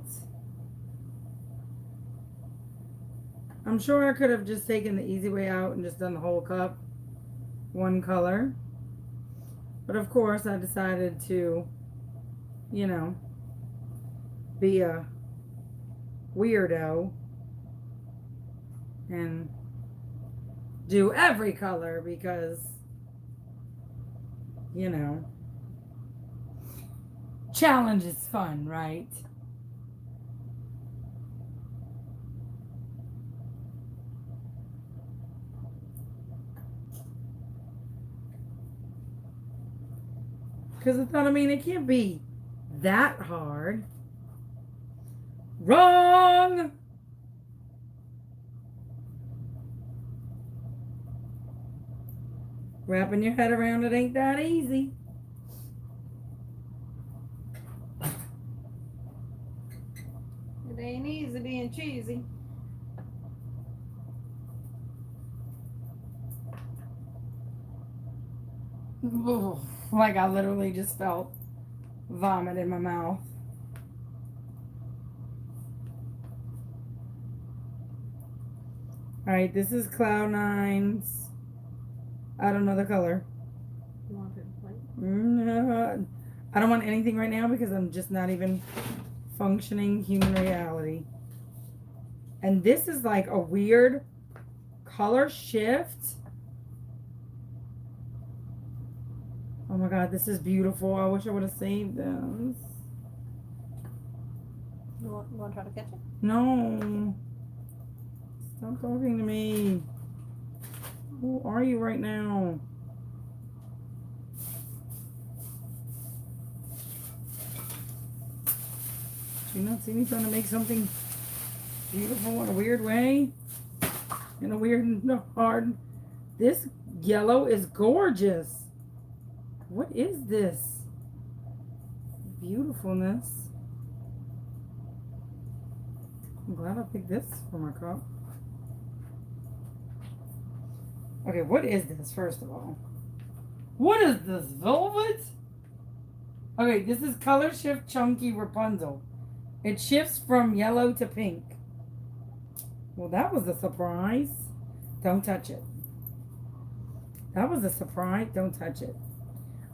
I'm sure I could have just taken the easy way out and just done the whole cup one color. But of course I decided to, you know, be a weirdo and do every color because, you know, challenge is fun, right? Because I thought, I mean, it can't be that hard. Wrong! Wrapping your head around it ain't that easy. It ain't easy being cheesy. Like I literally just felt vomit in my mouth. Alright, this is Cloud Nine's. I don't know the color. You want it white? I don't want anything right now because I'm just not even functioning human reality. And this is like a weird color shift. Oh my god, this is beautiful. I wish I would have saved this. You want to try to catch it? No. Stop talking to me. Who are you right now? Do you not see me trying to make something beautiful in a weird way? In a weird, no, hard. This yellow is gorgeous. What is this? Beautifulness. I'm glad I picked this for my cup. Okay, what is this, first of all? What is this, velvet? Okay, this is Color Shift Chunky Rapunzel. It shifts from yellow to pink. Well, that was a surprise. Don't touch it. That was a surprise. Don't touch it.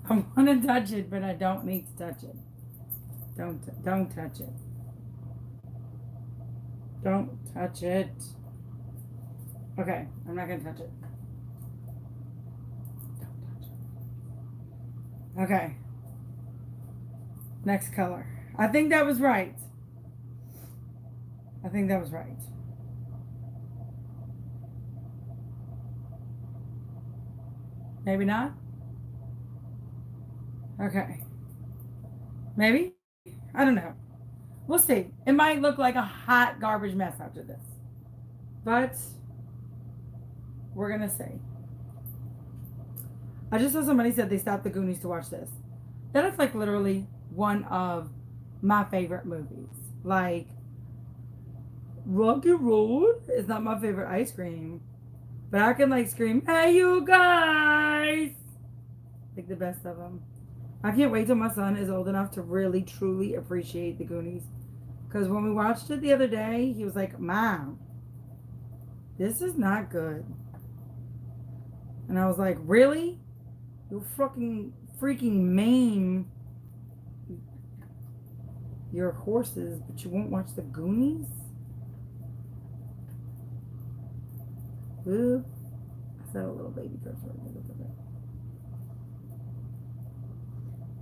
I want to touch it, but I don't need to touch it. Don't touch it. Don't touch it. Okay, I'm not gonna touch it. Don't touch it. Okay. Next color. I think that was right. I think that was right. Maybe not? Okay. Maybe? I don't know. We'll see. It might look like a hot garbage mess after this. But we're going to see. I just saw somebody said they stopped the Goonies to watch this. That is like literally one of my favorite movies. Like, Rocky Road is not my favorite ice cream. But I can like scream, hey you guys! Like the best of them. I can't wait till my son is old enough to really truly appreciate the Goonies. Because when we watched it the other day, he was like, Mom, this is not good. And I was like, really? You'll freaking maim your horses, but you won't watch the Goonies? Ooh. I said a little baby curse word.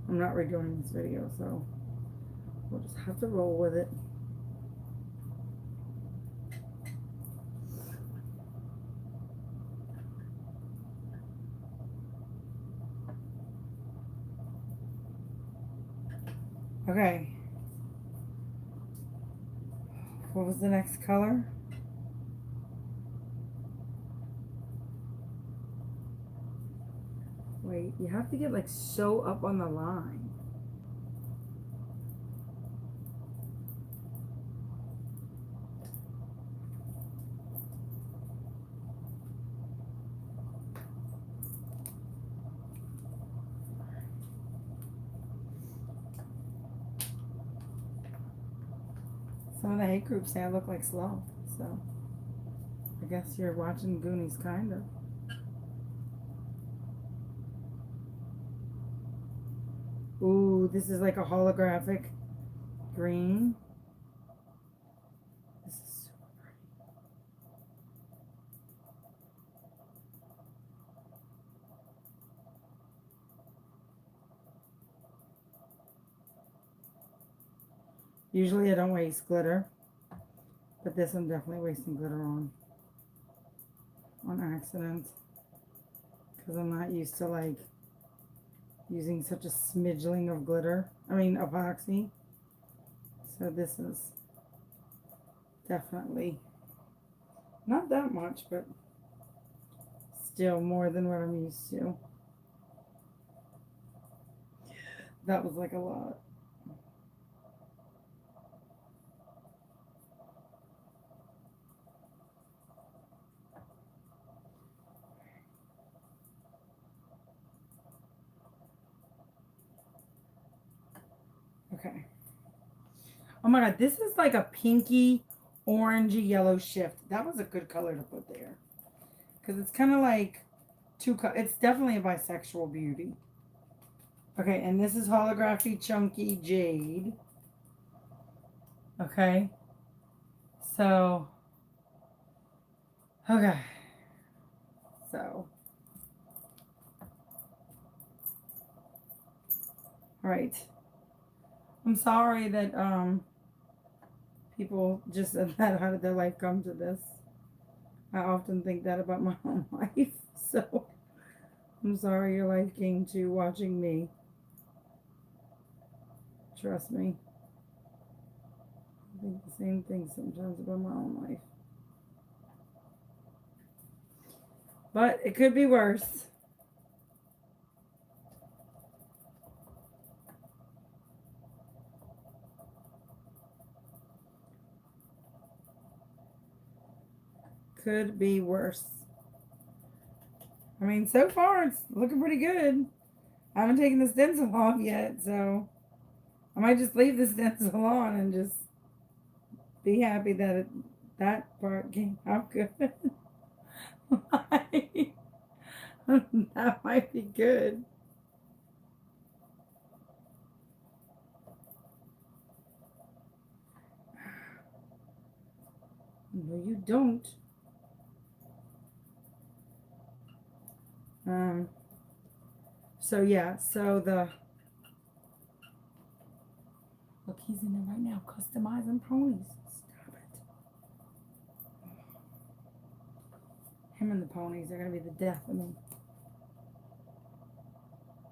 I'm not redoing this video, so we'll just have to roll with it. Okay. What was the next color? Wait, you have to get like so up on the line. Some of the hate groups say I look like Sloth, so I guess you're watching Goonies, kind of. Ooh, this is like a holographic green. This is super pretty. Usually I don't waste glitter, but this I'm definitely wasting glitter on accident, because I'm not used to like using such a smidgeling of glitter. I mean epoxy. So this is definitely not that much, but still more than what I'm used to. That was like a lot. Okay. Oh my god, this is like a pinky, orangey yellow shift. That was a good color to put there. Because it's kind of like it's definitely a bisexual beauty. Okay, and this is holography chunky jade. Okay. So, okay. So, all right. I'm sorry that people just said that. How did their life come to this? I often think that about my own life. So, I'm sorry your life came to watching me. Trust me. I think the same thing sometimes about my own life. But it could be worse. Could be worse. I mean, so far it's looking pretty good. I haven't taken the stencil off yet, so I might just leave the stencil on and just be happy that that part came out good. That might be good. No, you don't. Um. So yeah. So look, he's in there right now, customizing ponies. Stop it. Him and the ponies are gonna be the death of me.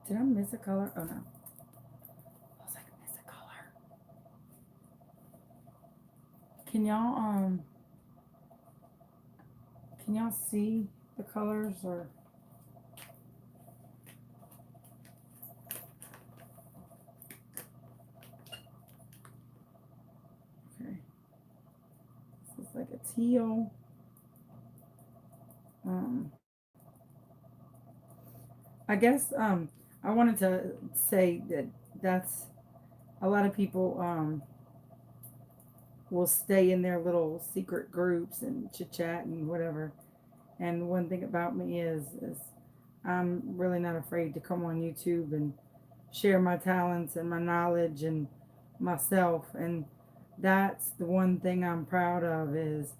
Did I miss a color? Oh no. I was like, miss a color. Can y'all see the colors or? Okay. This is like a teal. I guess I wanted to say that that's a lot of people will stay in their little secret groups and chit chat and whatever. And one thing about me is I'm really not afraid to come on YouTube and share my talents and my knowledge and myself. And that's the one thing I'm proud of is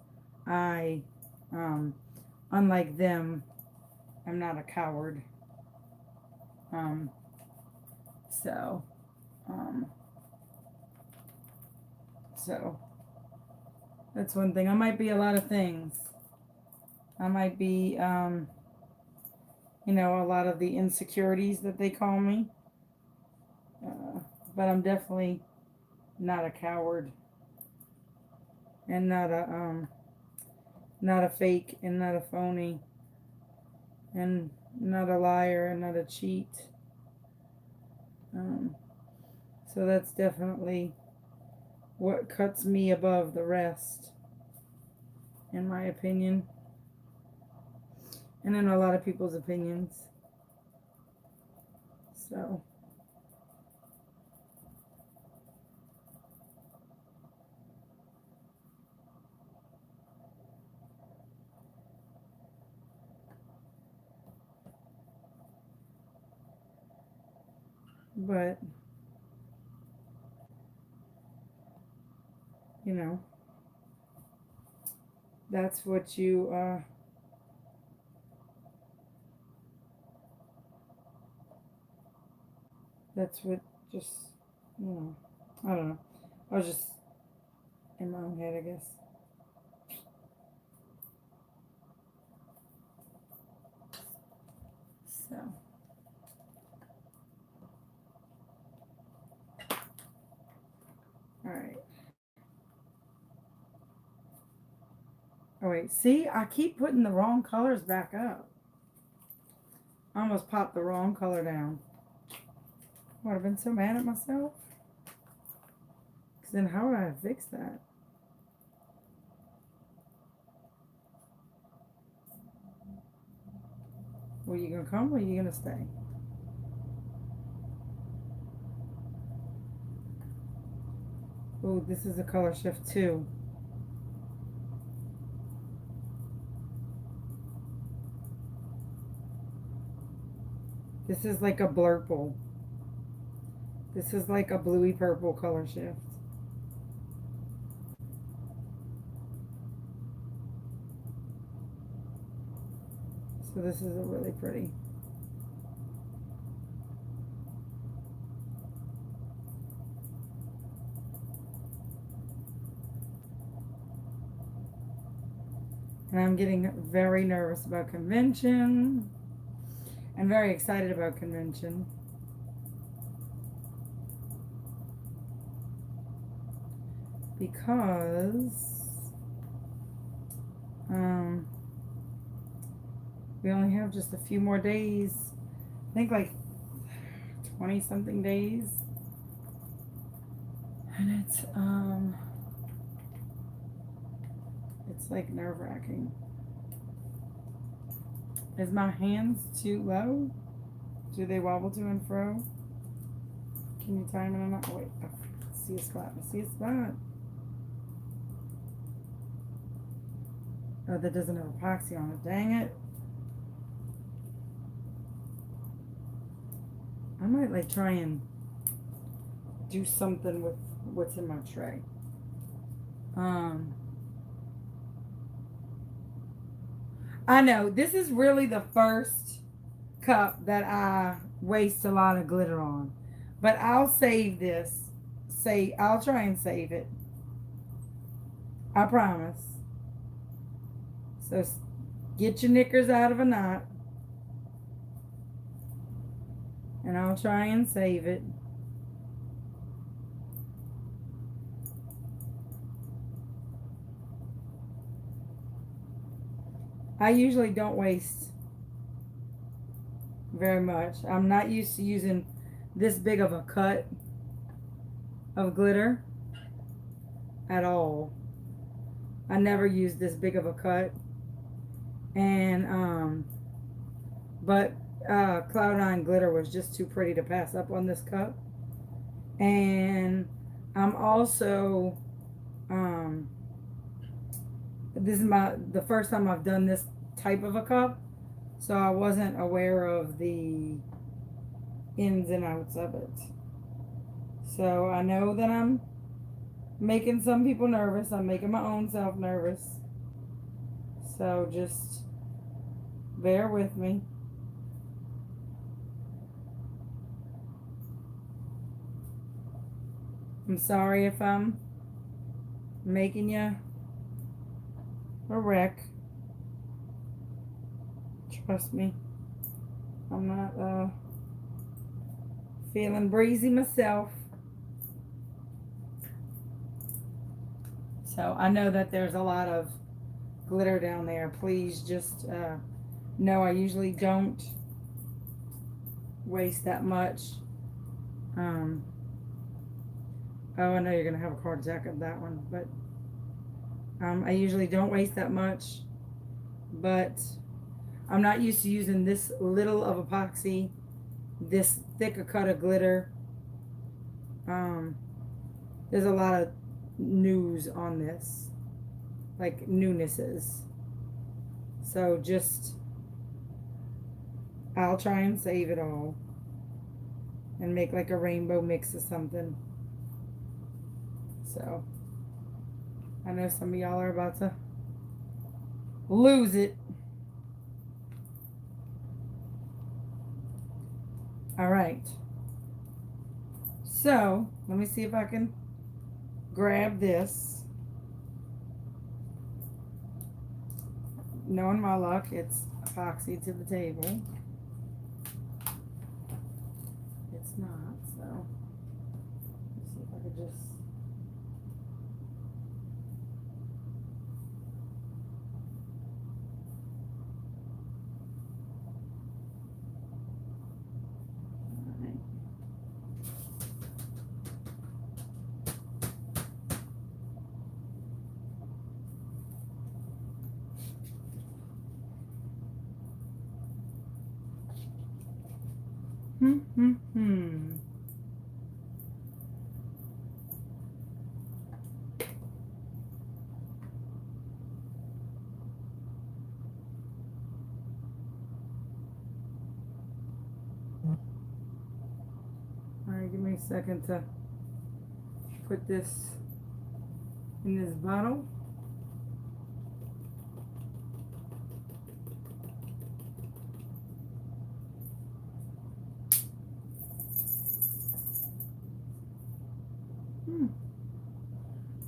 I, unlike them, I'm not a coward. Um, so, um, so that's one thing. I might be a lot of things. I might be, a lot of the insecurities that they call me. But I'm definitely not a coward and not a fake and not a phony and not a liar and not a cheat. So that's definitely what cuts me above the rest, in my opinion, and in a lot of people's opinions. So, but, you know, that's what that's what just, I don't know. I was just in my own head, I guess. So, all right. Oh wait, see, I keep putting the wrong colors back up. I almost popped the wrong color down. Would have been so mad at myself. Because then how would I have fixed that? Were you going to come or are you going to stay? Oh, this is a color shift too. This is like a blurple. This is like a bluey purple color shift. So this is a really pretty. And I'm getting very nervous about convention and very excited about convention. Because we only have just a few more days. I think like 20 something days. And it's like nerve-wracking. Is my hands too low? Do they wobble to and fro? Can you time it or not? Wait, I see a spot. I see a spot. Oh, that doesn't have epoxy on it. Dang it. I might like try and do something with what's in my tray. I know this is really the first cup that I waste a lot of glitter on, but I'll save this. I'll try and save it. I promise. So get your knickers out of a knot, and I'll try and save it. I usually don't waste very much. I'm not used to using this big of a cut of glitter at all. I never use this big of a cut. And but Cloud9 glitter was just too pretty to pass up on this cup. And I'm also this is the first time I've done this type of a cup, so I wasn't aware of the ins and outs of it. So I know that I'm making some people nervous. I'm making my own self nervous. So just bear with me. I'm sorry if I'm making you a wreck. Trust me, I'm not feeling breezy myself. So I know that there's a lot of glitter down there. Please just know I usually don't waste that much. Oh, I know you're gonna have a card jack of that one, but I usually don't waste that much, but I'm not used to using this little of epoxy, this thick a cut of glitter. There's a lot of news on this, like newnesses. So just, I'll try and save it all and make like a rainbow mix or something. So I know some of y'all are about to lose it. All right. So let me see if I can grab this. Knowing my luck, it's epoxy to the table. It's not, so let's see if I could just. a second to put this in this bottle.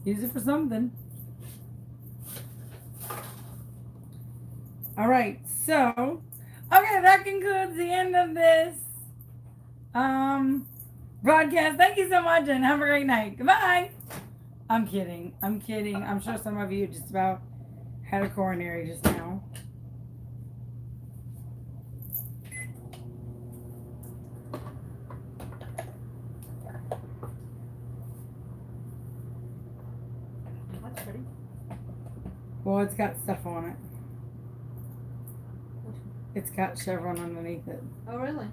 Use it for something. All right, so okay, that concludes the end of this broadcast. Thank you so much and have a great night. Goodbye. I'm kidding. I'm kidding. I'm sure some of you just about had a coronary just now. That's pretty. Well, it's got stuff on it. It's got Chevron underneath it. Oh, really?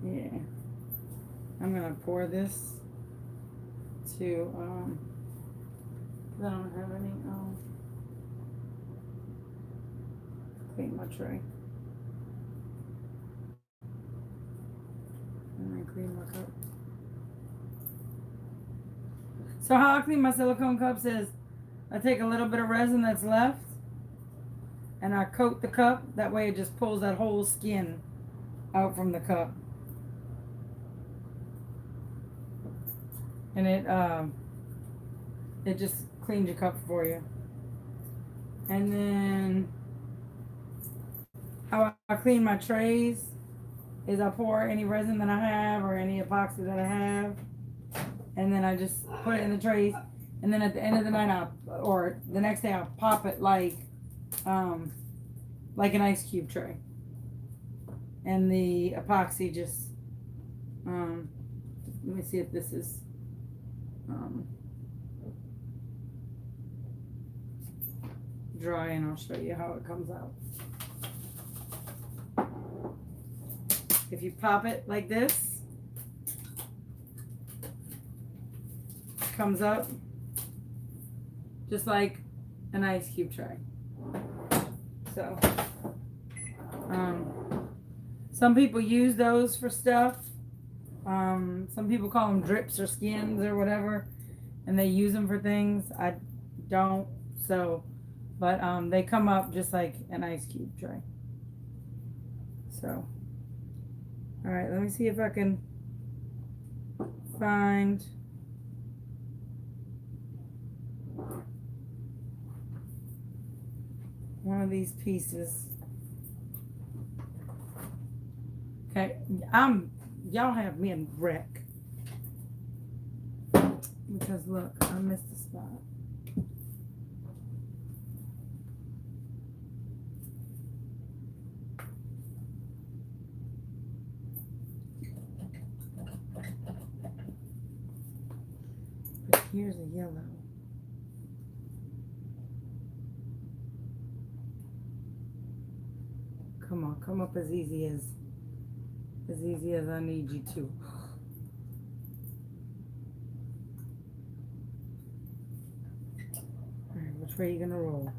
Yeah. I'm gonna pour this to I don't have any clean my tray. And then clean my cup. So how I clean my silicone cups is I take a little bit of resin that's left and I coat the cup. That way it just pulls that whole skin out from the cup. And it just cleans your cup for you. And then how I clean my trays is I pour any resin that I have or any epoxy that I have, and then I just put it in the trays. And then at the end of the night, or the next day, I'll pop it like an ice cube tray. And the epoxy just, let me see if this is, dry, and I'll show you how it comes out. If you pop it like this, it comes up just like an ice cube tray. So, some people use those for stuff. Some people call them drips or skins or whatever, and they use them for things. I don't, so, but they come up just like an ice cube tray. So, all right, let me see if I can find one of these pieces. Okay, y'all have me in wreck. Because look, I missed the spot. But here's a yellow. Come on, come up as easy as I need you to. All right, which way are you gonna roll?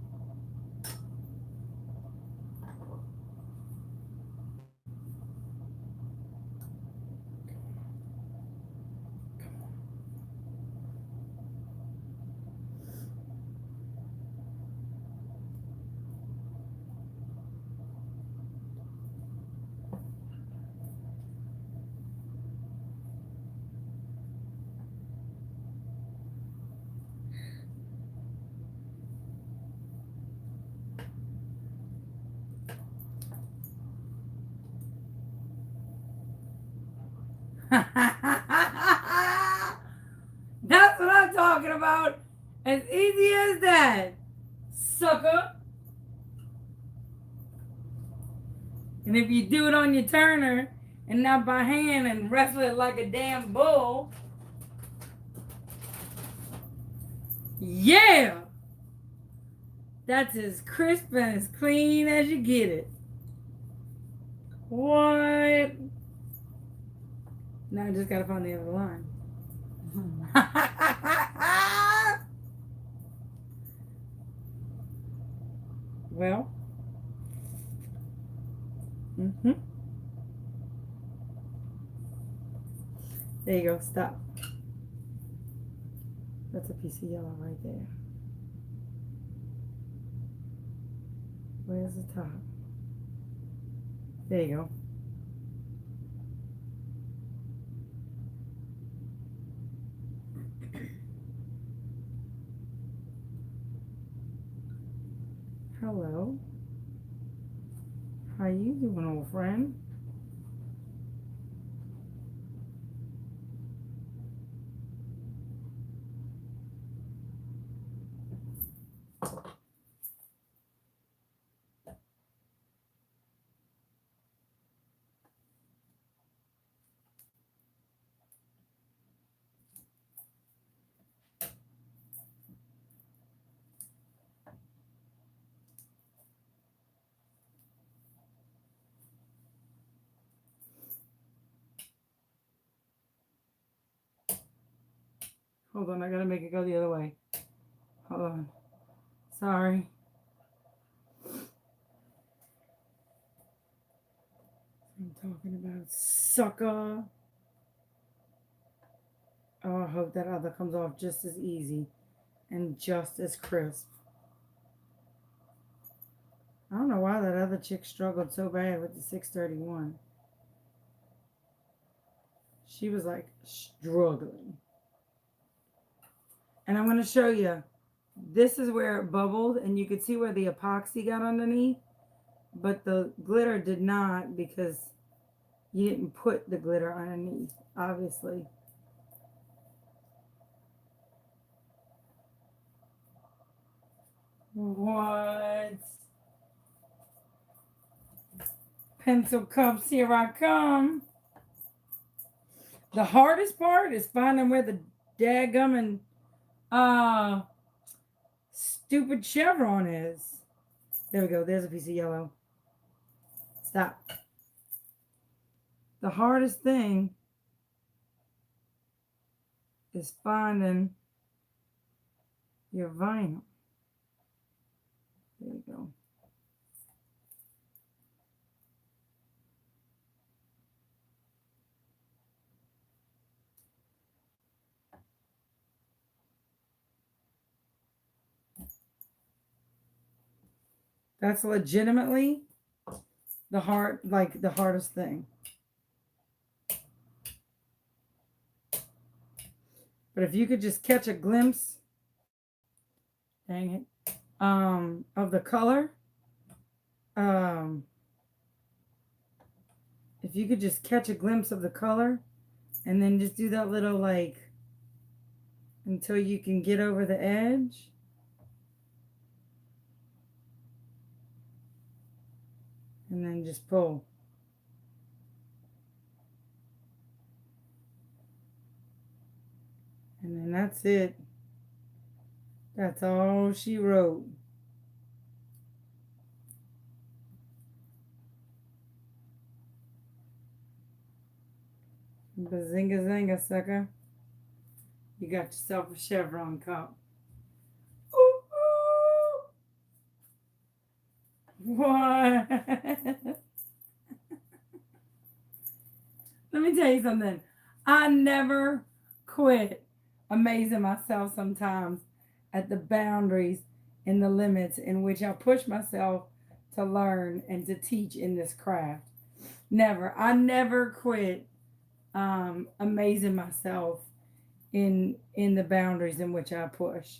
That's what I'm talking about. As easy as that, sucker. And if you do it on your turner and not by hand and wrestle it like a damn bull, yeah, that's as crisp and as clean as you get it. What? Now I just gotta find the other line. Well, There you go. Stop. That's a piece of yellow right there. Where's the top? There you go. Hello. How you doing, old friend? Hold on, I gotta make it go the other way. Hold on. Sorry. I'm talking about sucker. Oh, I hope that other comes off just as easy and just as crisp. I don't know why that other chick struggled so bad with the 631. She was like struggling. And I'm going to show you. This is where it bubbled, and you could see where the epoxy got underneath, but the glitter did not because you didn't put the glitter underneath, obviously. What? Pencil cups, here I come. The hardest part is finding where the dadgum and stupid chevron is. There we go. There's a piece of yellow. Stop. The hardest thing is finding your vinyl. There you go. That's legitimately the hardest thing. But if you could just catch a glimpse, dang it, of the color, if you could just catch a glimpse of the color and then just do that little like until you can get over the edge. And then just pull. And then that's it. That's all she wrote. Bazinga zanga, sucker. You got yourself a Chevron cup. Ooh, ooh. What? Let me tell you something. I never quit amazing myself sometimes at the boundaries and the limits in which I push myself to learn and to teach in this craft. Never. I never quit amazing myself in the boundaries in which I push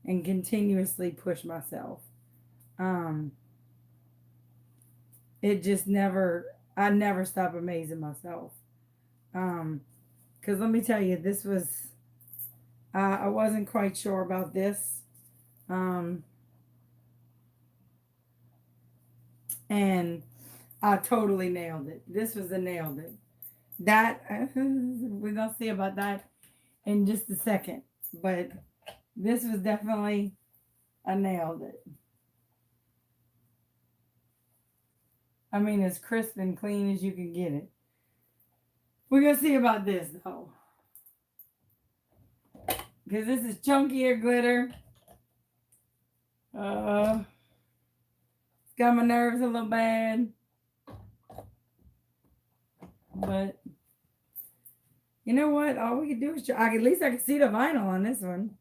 and continuously push myself. It just never, I never stop amazing myself. Because let me tell you, this was, I wasn't quite sure about this. And I totally nailed it. This was a nailed it. That, we're going to see about that in just a second. But this was definitely a nailed it. I mean, as crisp and clean as you can get it. We're going to see about this, though. Because this is chunkier glitter. It's got my nerves a little bad. But You know what? All we can do is try. At least I can see the vinyl on this one.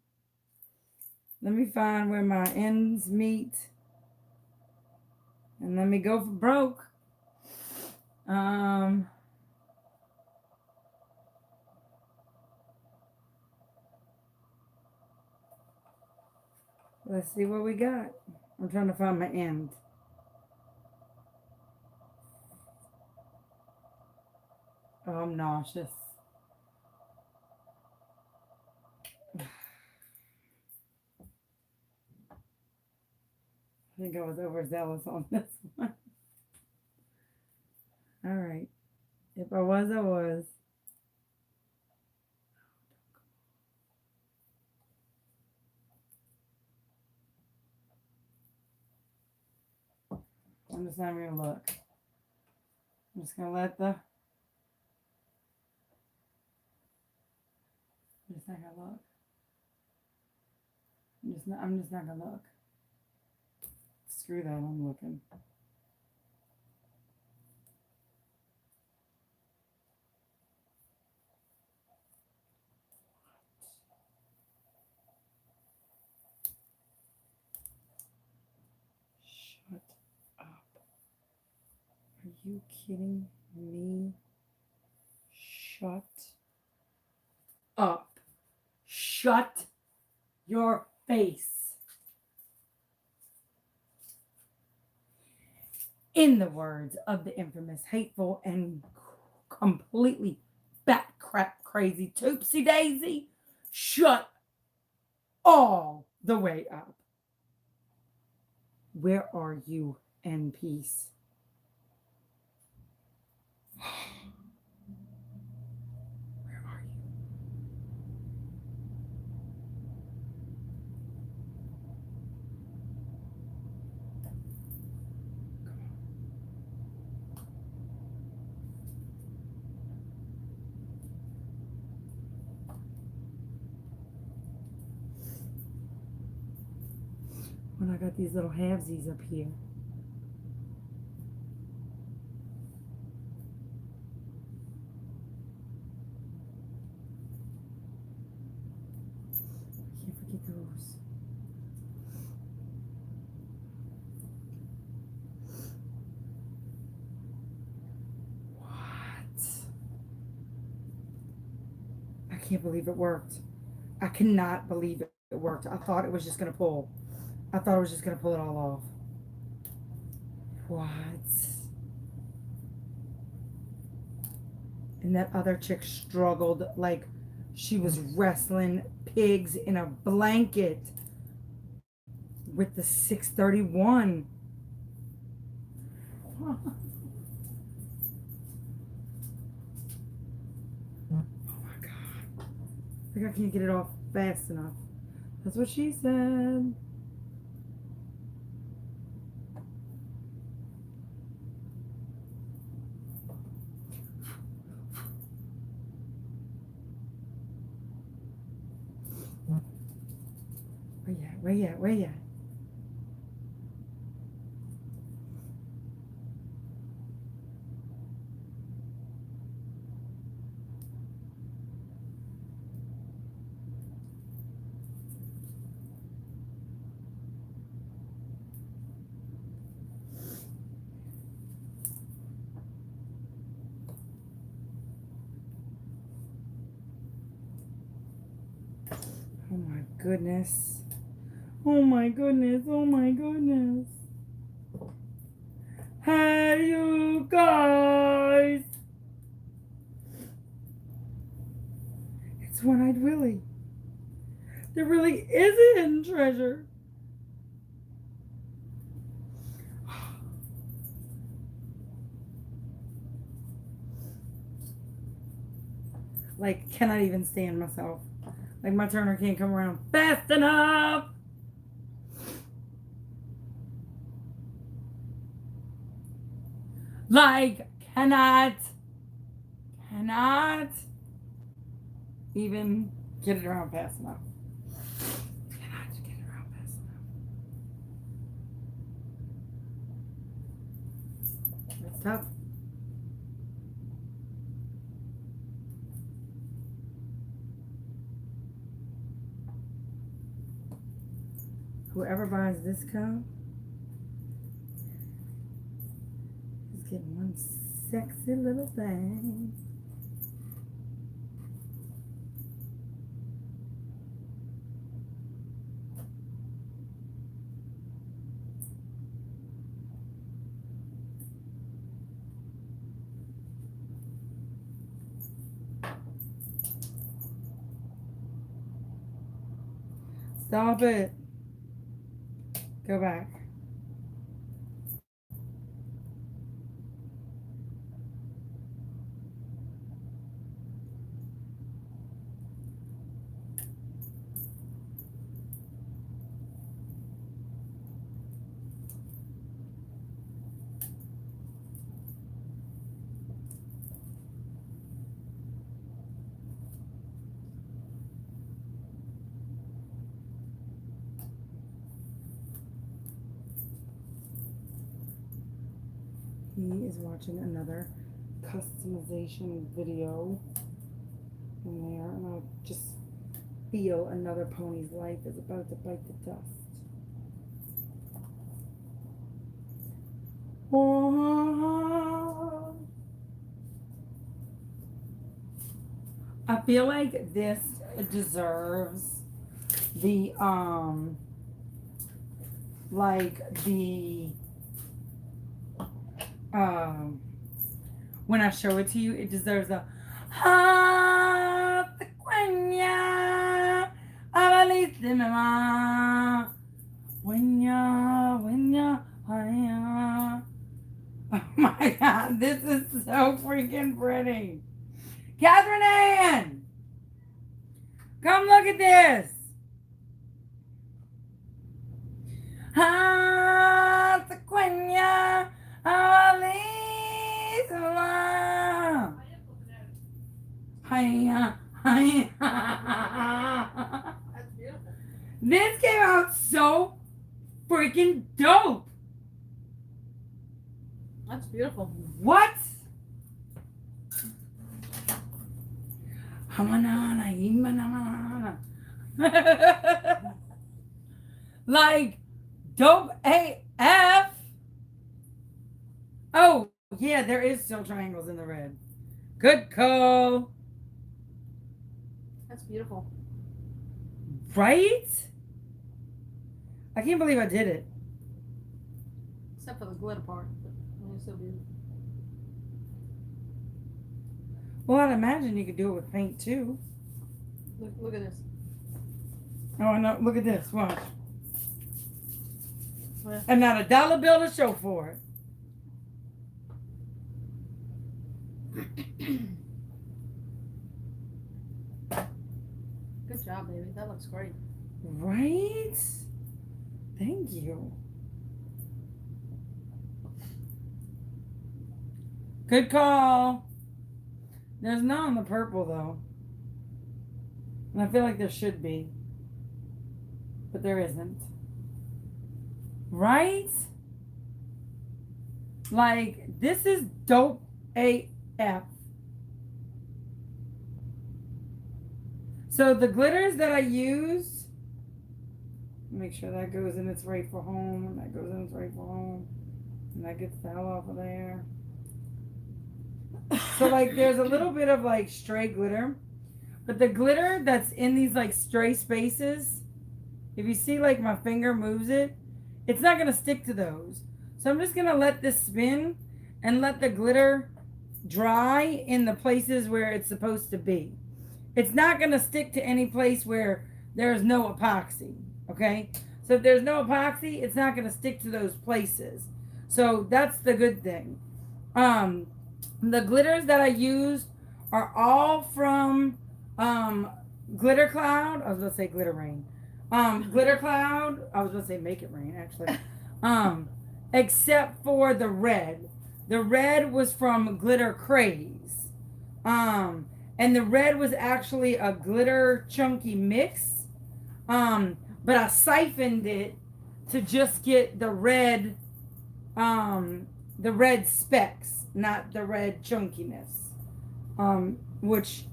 Let me find where my ends meet. And let me go for broke. Let's see what we got. I'm trying to find my end. Oh, I'm nauseous. I think I was overzealous on this one. All right. If I was, I was. I'm just not even gonna look. I'm just gonna let the. I'm just not gonna look. I'm just not gonna look. Screw that. I'm looking. Shut up. Are you kidding me? Shut up. Shut your face. In the words of the infamous, hateful, and completely bat crap crazy Toopsie Daisy, shut all the way up. Where are you in peace? Where are you? When I got these little halvesies up here. I can't forget those. What? I can't believe it worked. I cannot believe it worked. I thought it was just going to pull. I thought it was just going to pull it all off. What? And that other chick struggled like she was wrestling pigs in a blanket with the 631. Oh my God. I think I can't get it off fast enough. That's what she said. Where you at? Where you at? Where you at? Oh my goodness. Oh my goodness. Oh my goodness. Hey, you guys. It's One-Eyed Willie. There really is a hidden treasure. Like, cannot even stand myself. Like, my turner can't come around fast enough. Like, cannot even get it around fast enough. Cannot get it around fast enough. It's tough. Whoever buys this cup is getting one sexy little thing. Stop it. Go back. He is watching another customization video in there, and I just feel another pony's life is about to bite the dust. Oh. I feel like this deserves the when I show it to you, it deserves a oh my God, this is so freaking pretty. Catherine Ann, come look at this. That's beautiful. This came out so freaking dope. That's beautiful. What? Like dope AF. Oh, yeah, there is still triangles in the red. Good call. That's beautiful. Right? I can't believe I did it. Except for the glitter part. But it's so beautiful. Well, I'd imagine you could do it with paint too. Look at this. Oh, no, look at this. Watch. Where? And not a dollar bill to show for it. Good job, baby. That looks great. Right? Thank you. Good call. There's none on the purple though. And I feel like there should be. But there isn't. Right? Like, this is dope AF. So the glitters that I used, make sure that goes in its rightful home, and that goes in its rightful home, and that gets the hell off of there. So like there's a little bit of like stray glitter, but the glitter that's in these like stray spaces, if you see like my finger moves it, it's not gonna stick to those. So I'm just gonna let this spin and let the glitter dry in the places where it's supposed to be. It's not gonna stick to any place where there's no epoxy, okay? So if there's no epoxy, it's not gonna stick to those places. So that's the good thing. The glitters that I used are all from Glitter Cloud. I was gonna say Glitter Rain. Glitter Cloud. I was gonna say Make It Rain actually. Except for the red. The red was from Glitter Craze. And the red was actually a glitter chunky mix. But I siphoned it to just get the red specks, not the red chunkiness. Which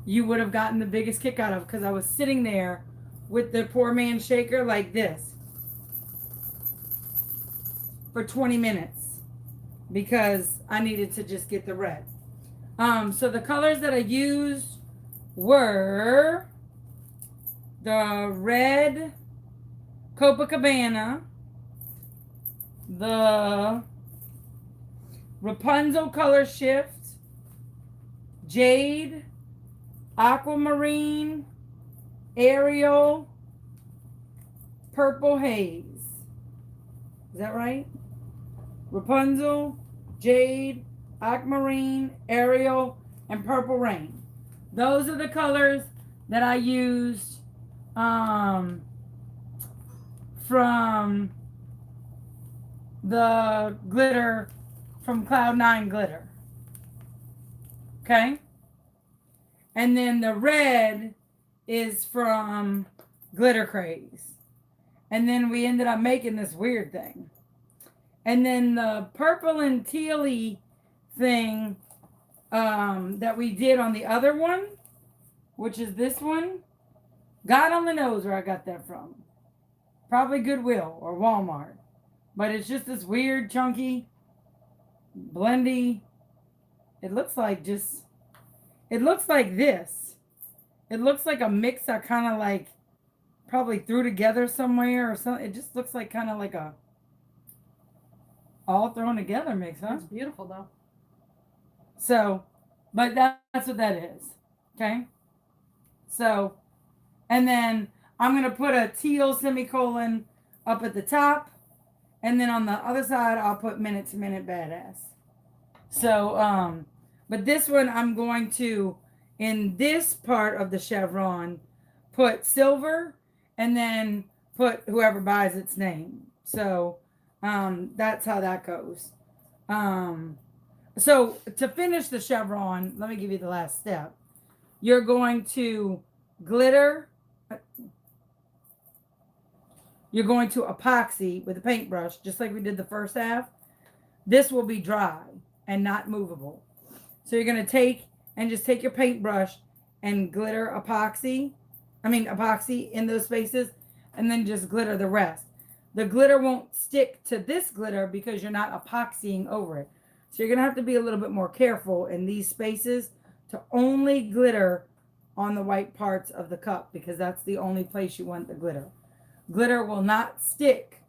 you would have gotten the biggest kick out of because I was sitting there with the poor man shaker like this. for 20 minutes because I needed to just get the red. So the colors that I used were the red Copacabana, the Rapunzel color shift, jade, aquamarine, Ariel, purple haze. Is that right? Rapunzel, jade, aquamarine, Ariel, and purple rain. Those are the colors that I used from the glitter from Cloud9 glitter. Okay? And then the red is from Glitter Craze. And then we ended up making this weird thing. And then the purple and tealy thing that we did on the other one, which is this one, God only knows where I got that from. Probably Goodwill or Walmart. But it's just this weird, chunky, blendy. It looks like this. It looks like a mix I kind of like probably threw together somewhere or something. It just looks like kind of like a all thrown together mix, huh? It's beautiful though. So, but that's what that is. Okay. So, and then I'm going to put a teal semicolon up at the top. And then on the other side, I'll put minute to minute badass. So, but this one I'm going to, in this part of the chevron, put silver and then put whoever buys its name. So, that's how that goes. So to finish the chevron, let me give you the last step. You're going to glitter. You're going to epoxy with a paintbrush, just like we did the first half. This will be dry and not movable. So you're going to take your paintbrush and glitter epoxy in those spaces, and then just glitter the rest. The glitter won't stick to this glitter because you're not epoxying over it. So you're going to have to be a little bit more careful in these spaces to only glitter on the white parts of the cup because that's the only place you want the glitter. Glitter will not stick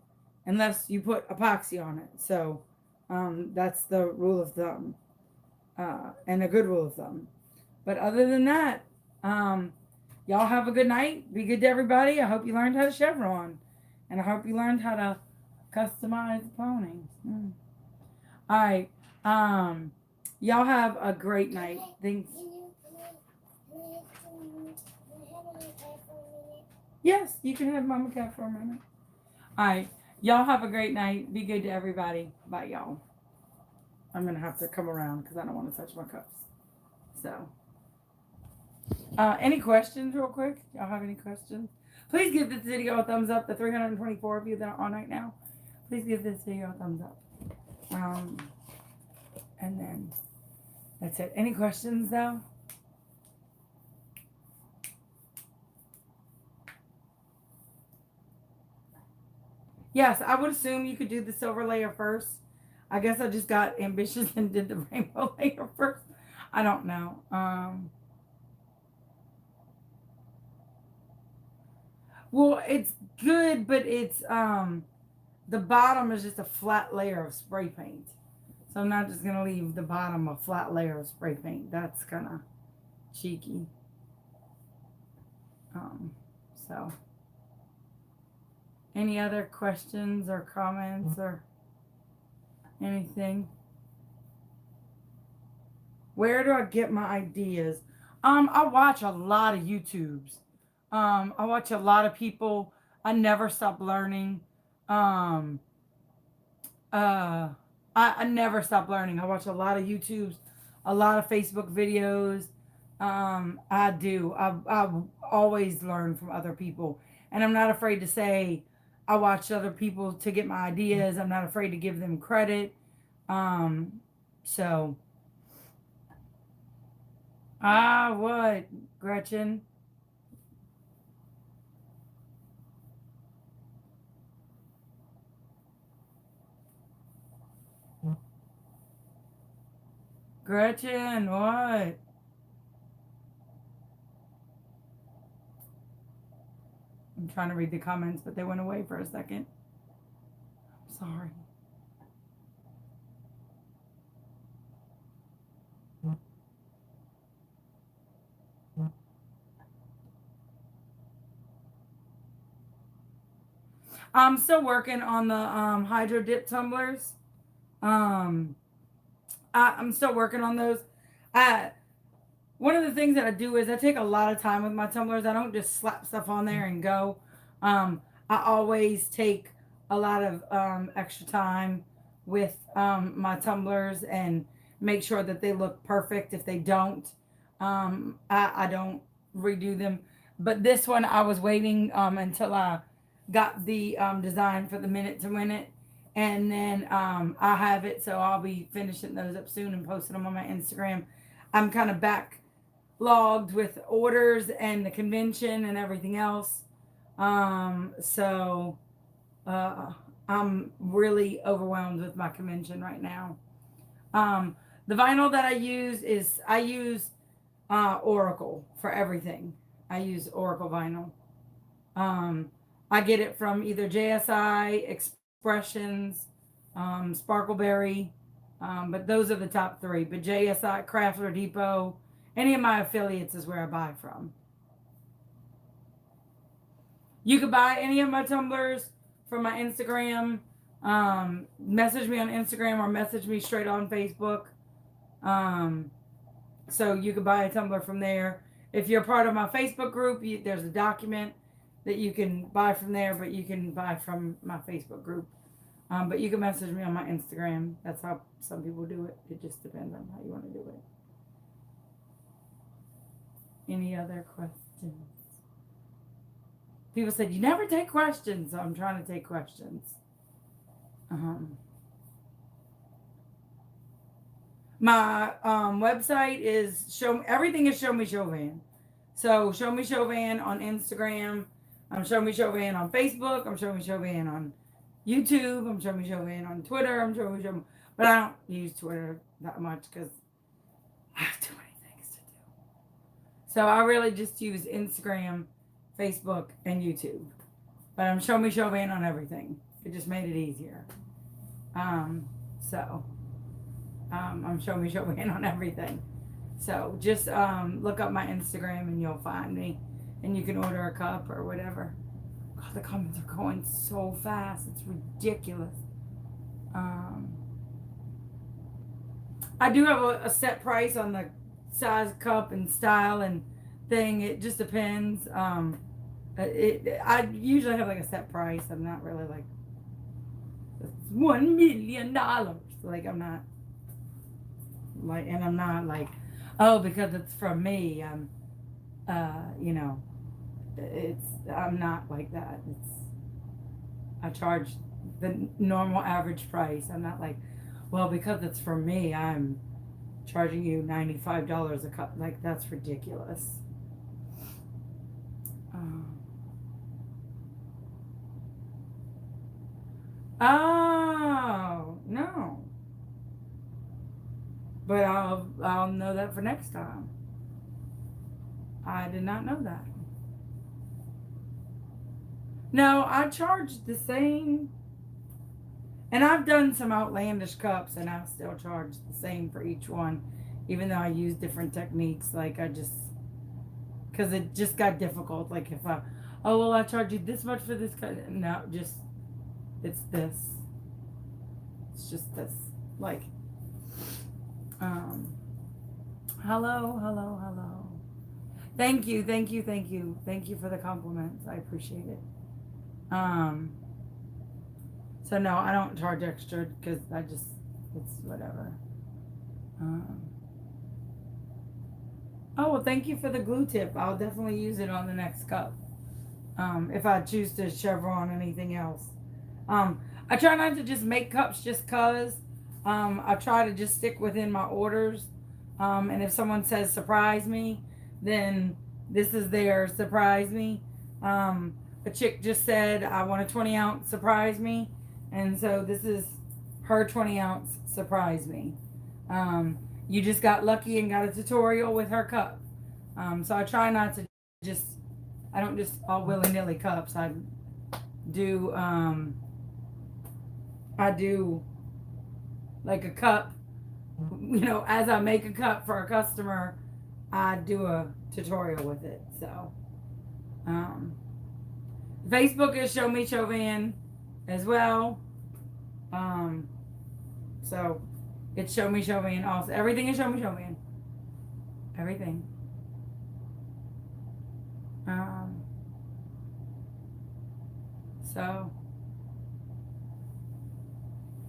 unless you put epoxy on it. So that's the rule of thumb, and a good rule of thumb. But other than that, y'all have a good night. Be good to everybody. I hope you learned how to chevron, and I hope you learned how to customize ponies. All right. Y'all have a great night. Thanks. Yes, you can have Mama Cat for a minute. All right. Y'all have a great night. Be good to everybody. Bye, y'all. I'm going to have to come around because I don't want to touch my cups. So, any questions real quick? Y'all have any questions? Please give this video a thumbs up. The 324 of you that are on right now, please give this video a thumbs up. And then that's it. Any questions though? Yes, I would assume you could do the silver layer first. I guess I just got ambitious and did the rainbow layer first. I don't know. Well, it's good, but it's the bottom is just a flat layer of spray paint. So I'm not just gonna leave the bottom a flat layer of spray paint. That's kind of cheeky. So any other questions or comments or anything? Where do I get my ideas? I watch a lot of YouTubes. I watch a lot of people. I never stop learning. I never stop learning. I watch a lot of YouTubes, a lot of Facebook videos. I do. I always learn from other people. And I'm not afraid to say I watched other people to get my ideas. I'm not afraid to give them credit. So. What, Gretchen? Gretchen, what? I'm trying to read the comments, but they went away for a second. I'm sorry. I'm still working on the hydro dip tumblers. Um, I'm still working on those. I One of the things that I do is I take a lot of time with my tumblers. I don't just slap stuff on there and go. I always take a lot of extra time with my tumblers and make sure that they look perfect. If they don't, I don't redo them. But this one, I was waiting until I got the design for the minute to win it. And then I have it, so I'll be finishing those up soon and posting them on my Instagram. I'm kind of back logged with orders and the convention and everything else. So I'm really overwhelmed with my convention right now. The vinyl that I use Oracle for everything. I use Oracle vinyl. I get it from either JSI, Expressions, Sparkleberry, but those are the top three. But JSI, Craftsman Depot, any of my affiliates is where I buy from. You could buy any of my tumblers from my Instagram. Message me on Instagram or message me straight on Facebook. So you could buy a tumbler from there. If you're part of my Facebook group, there's a document that you can buy from there, but you can buy from my Facebook group. But you can message me on my Instagram. That's how some people do it. It just depends on how you want to do it. Any other questions? People said, you never take questions. So I'm trying to take questions. My website is everything is Show Me Chauvin. So Show Me Chauvin on Instagram. I'm Show Me Chauvin on Facebook. I'm Show Me Chauvin on YouTube. I'm Show Me Chauvin on Twitter. I'm Show Me Chauvin. But I don't use Twitter that much because I have too many things to do. So I really just use Instagram, Facebook, and YouTube. But I'm Show Me Chauvin on everything. It just made it easier. I'm Show Me Chauvin on everything. So just look up my Instagram and you'll find me. And you can order a cup or whatever. God, the comments are going so fast. It's ridiculous. I do have a set price on the size cup and style and thing. It just depends. I usually have like a set price. I'm not really like $1 million. Like I'm not like, and I'm not like, oh, because it's from me. You know, I'm not like that. I charge the normal average price. I'm not like, well, because it's from me, I'm charging you $95 a cup. Like that's ridiculous. Oh no. But I'll know that for next time. I did not know that. No, I charge the same. And I've done some outlandish cups and I still charge the same for each one. Even though I use different techniques. Like because it just got difficult. Like if I charge you this much for this cup. No, it's this. It's just this. Like, hello. Thank you for the compliments. I appreciate it. So no, I don't charge extra because it's whatever. Oh, well, thank you for the glue tip. I'll definitely use it on the next cup. If I choose to Chevron anything else. I try not to just make cups just cause. I try to just stick within my orders. And if someone says surprise me, then this is their surprise me. A chick just said, I want a 20-ounce surprise me. And so this is her 20-ounce surprise me. You just got lucky and got a tutorial with her cup. So I try not to just, I don't just all willy-nilly cups. I do like a cup, as I make a cup for a customer, I do a tutorial with it. So Facebook is Show Me Chauvin as well. So it's Show Me Chauvin also. Everything is Show Me Chauvin. Everything. So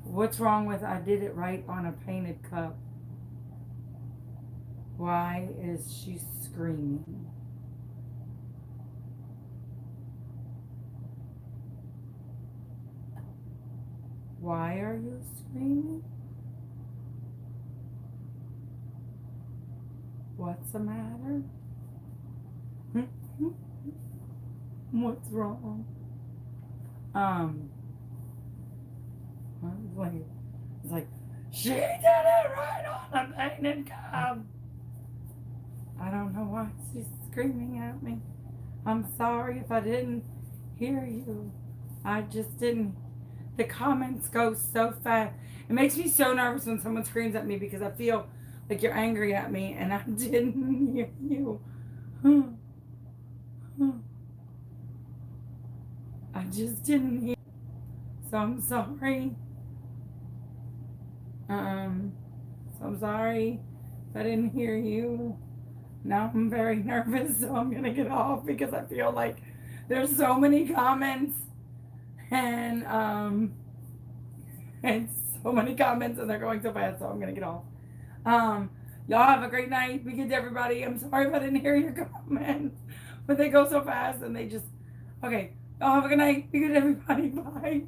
what's wrong with I did it right on a painted cup? Why is she screaming? Why are you screaming? What's the matter? What's wrong? It's like, she did it right on a painted cup. I don't know why she's screaming at me. I'm sorry if I didn't hear you. I just didn't. The comments go so fast. It makes me so nervous when someone screams at me because I feel like you're angry at me and I didn't hear you. I just didn't hear. So I'm sorry. So I'm sorry if I didn't hear you. Now I'm very nervous, so I'm gonna get off because I feel like there's so many comments and so many comments and they're going so fast, so I'm gonna get off. Y'all have a great night. Be good to everybody. I'm sorry if I didn't hear your comments, but they go so fast and they just okay. Y'all have a good night. Be good to everybody. Bye.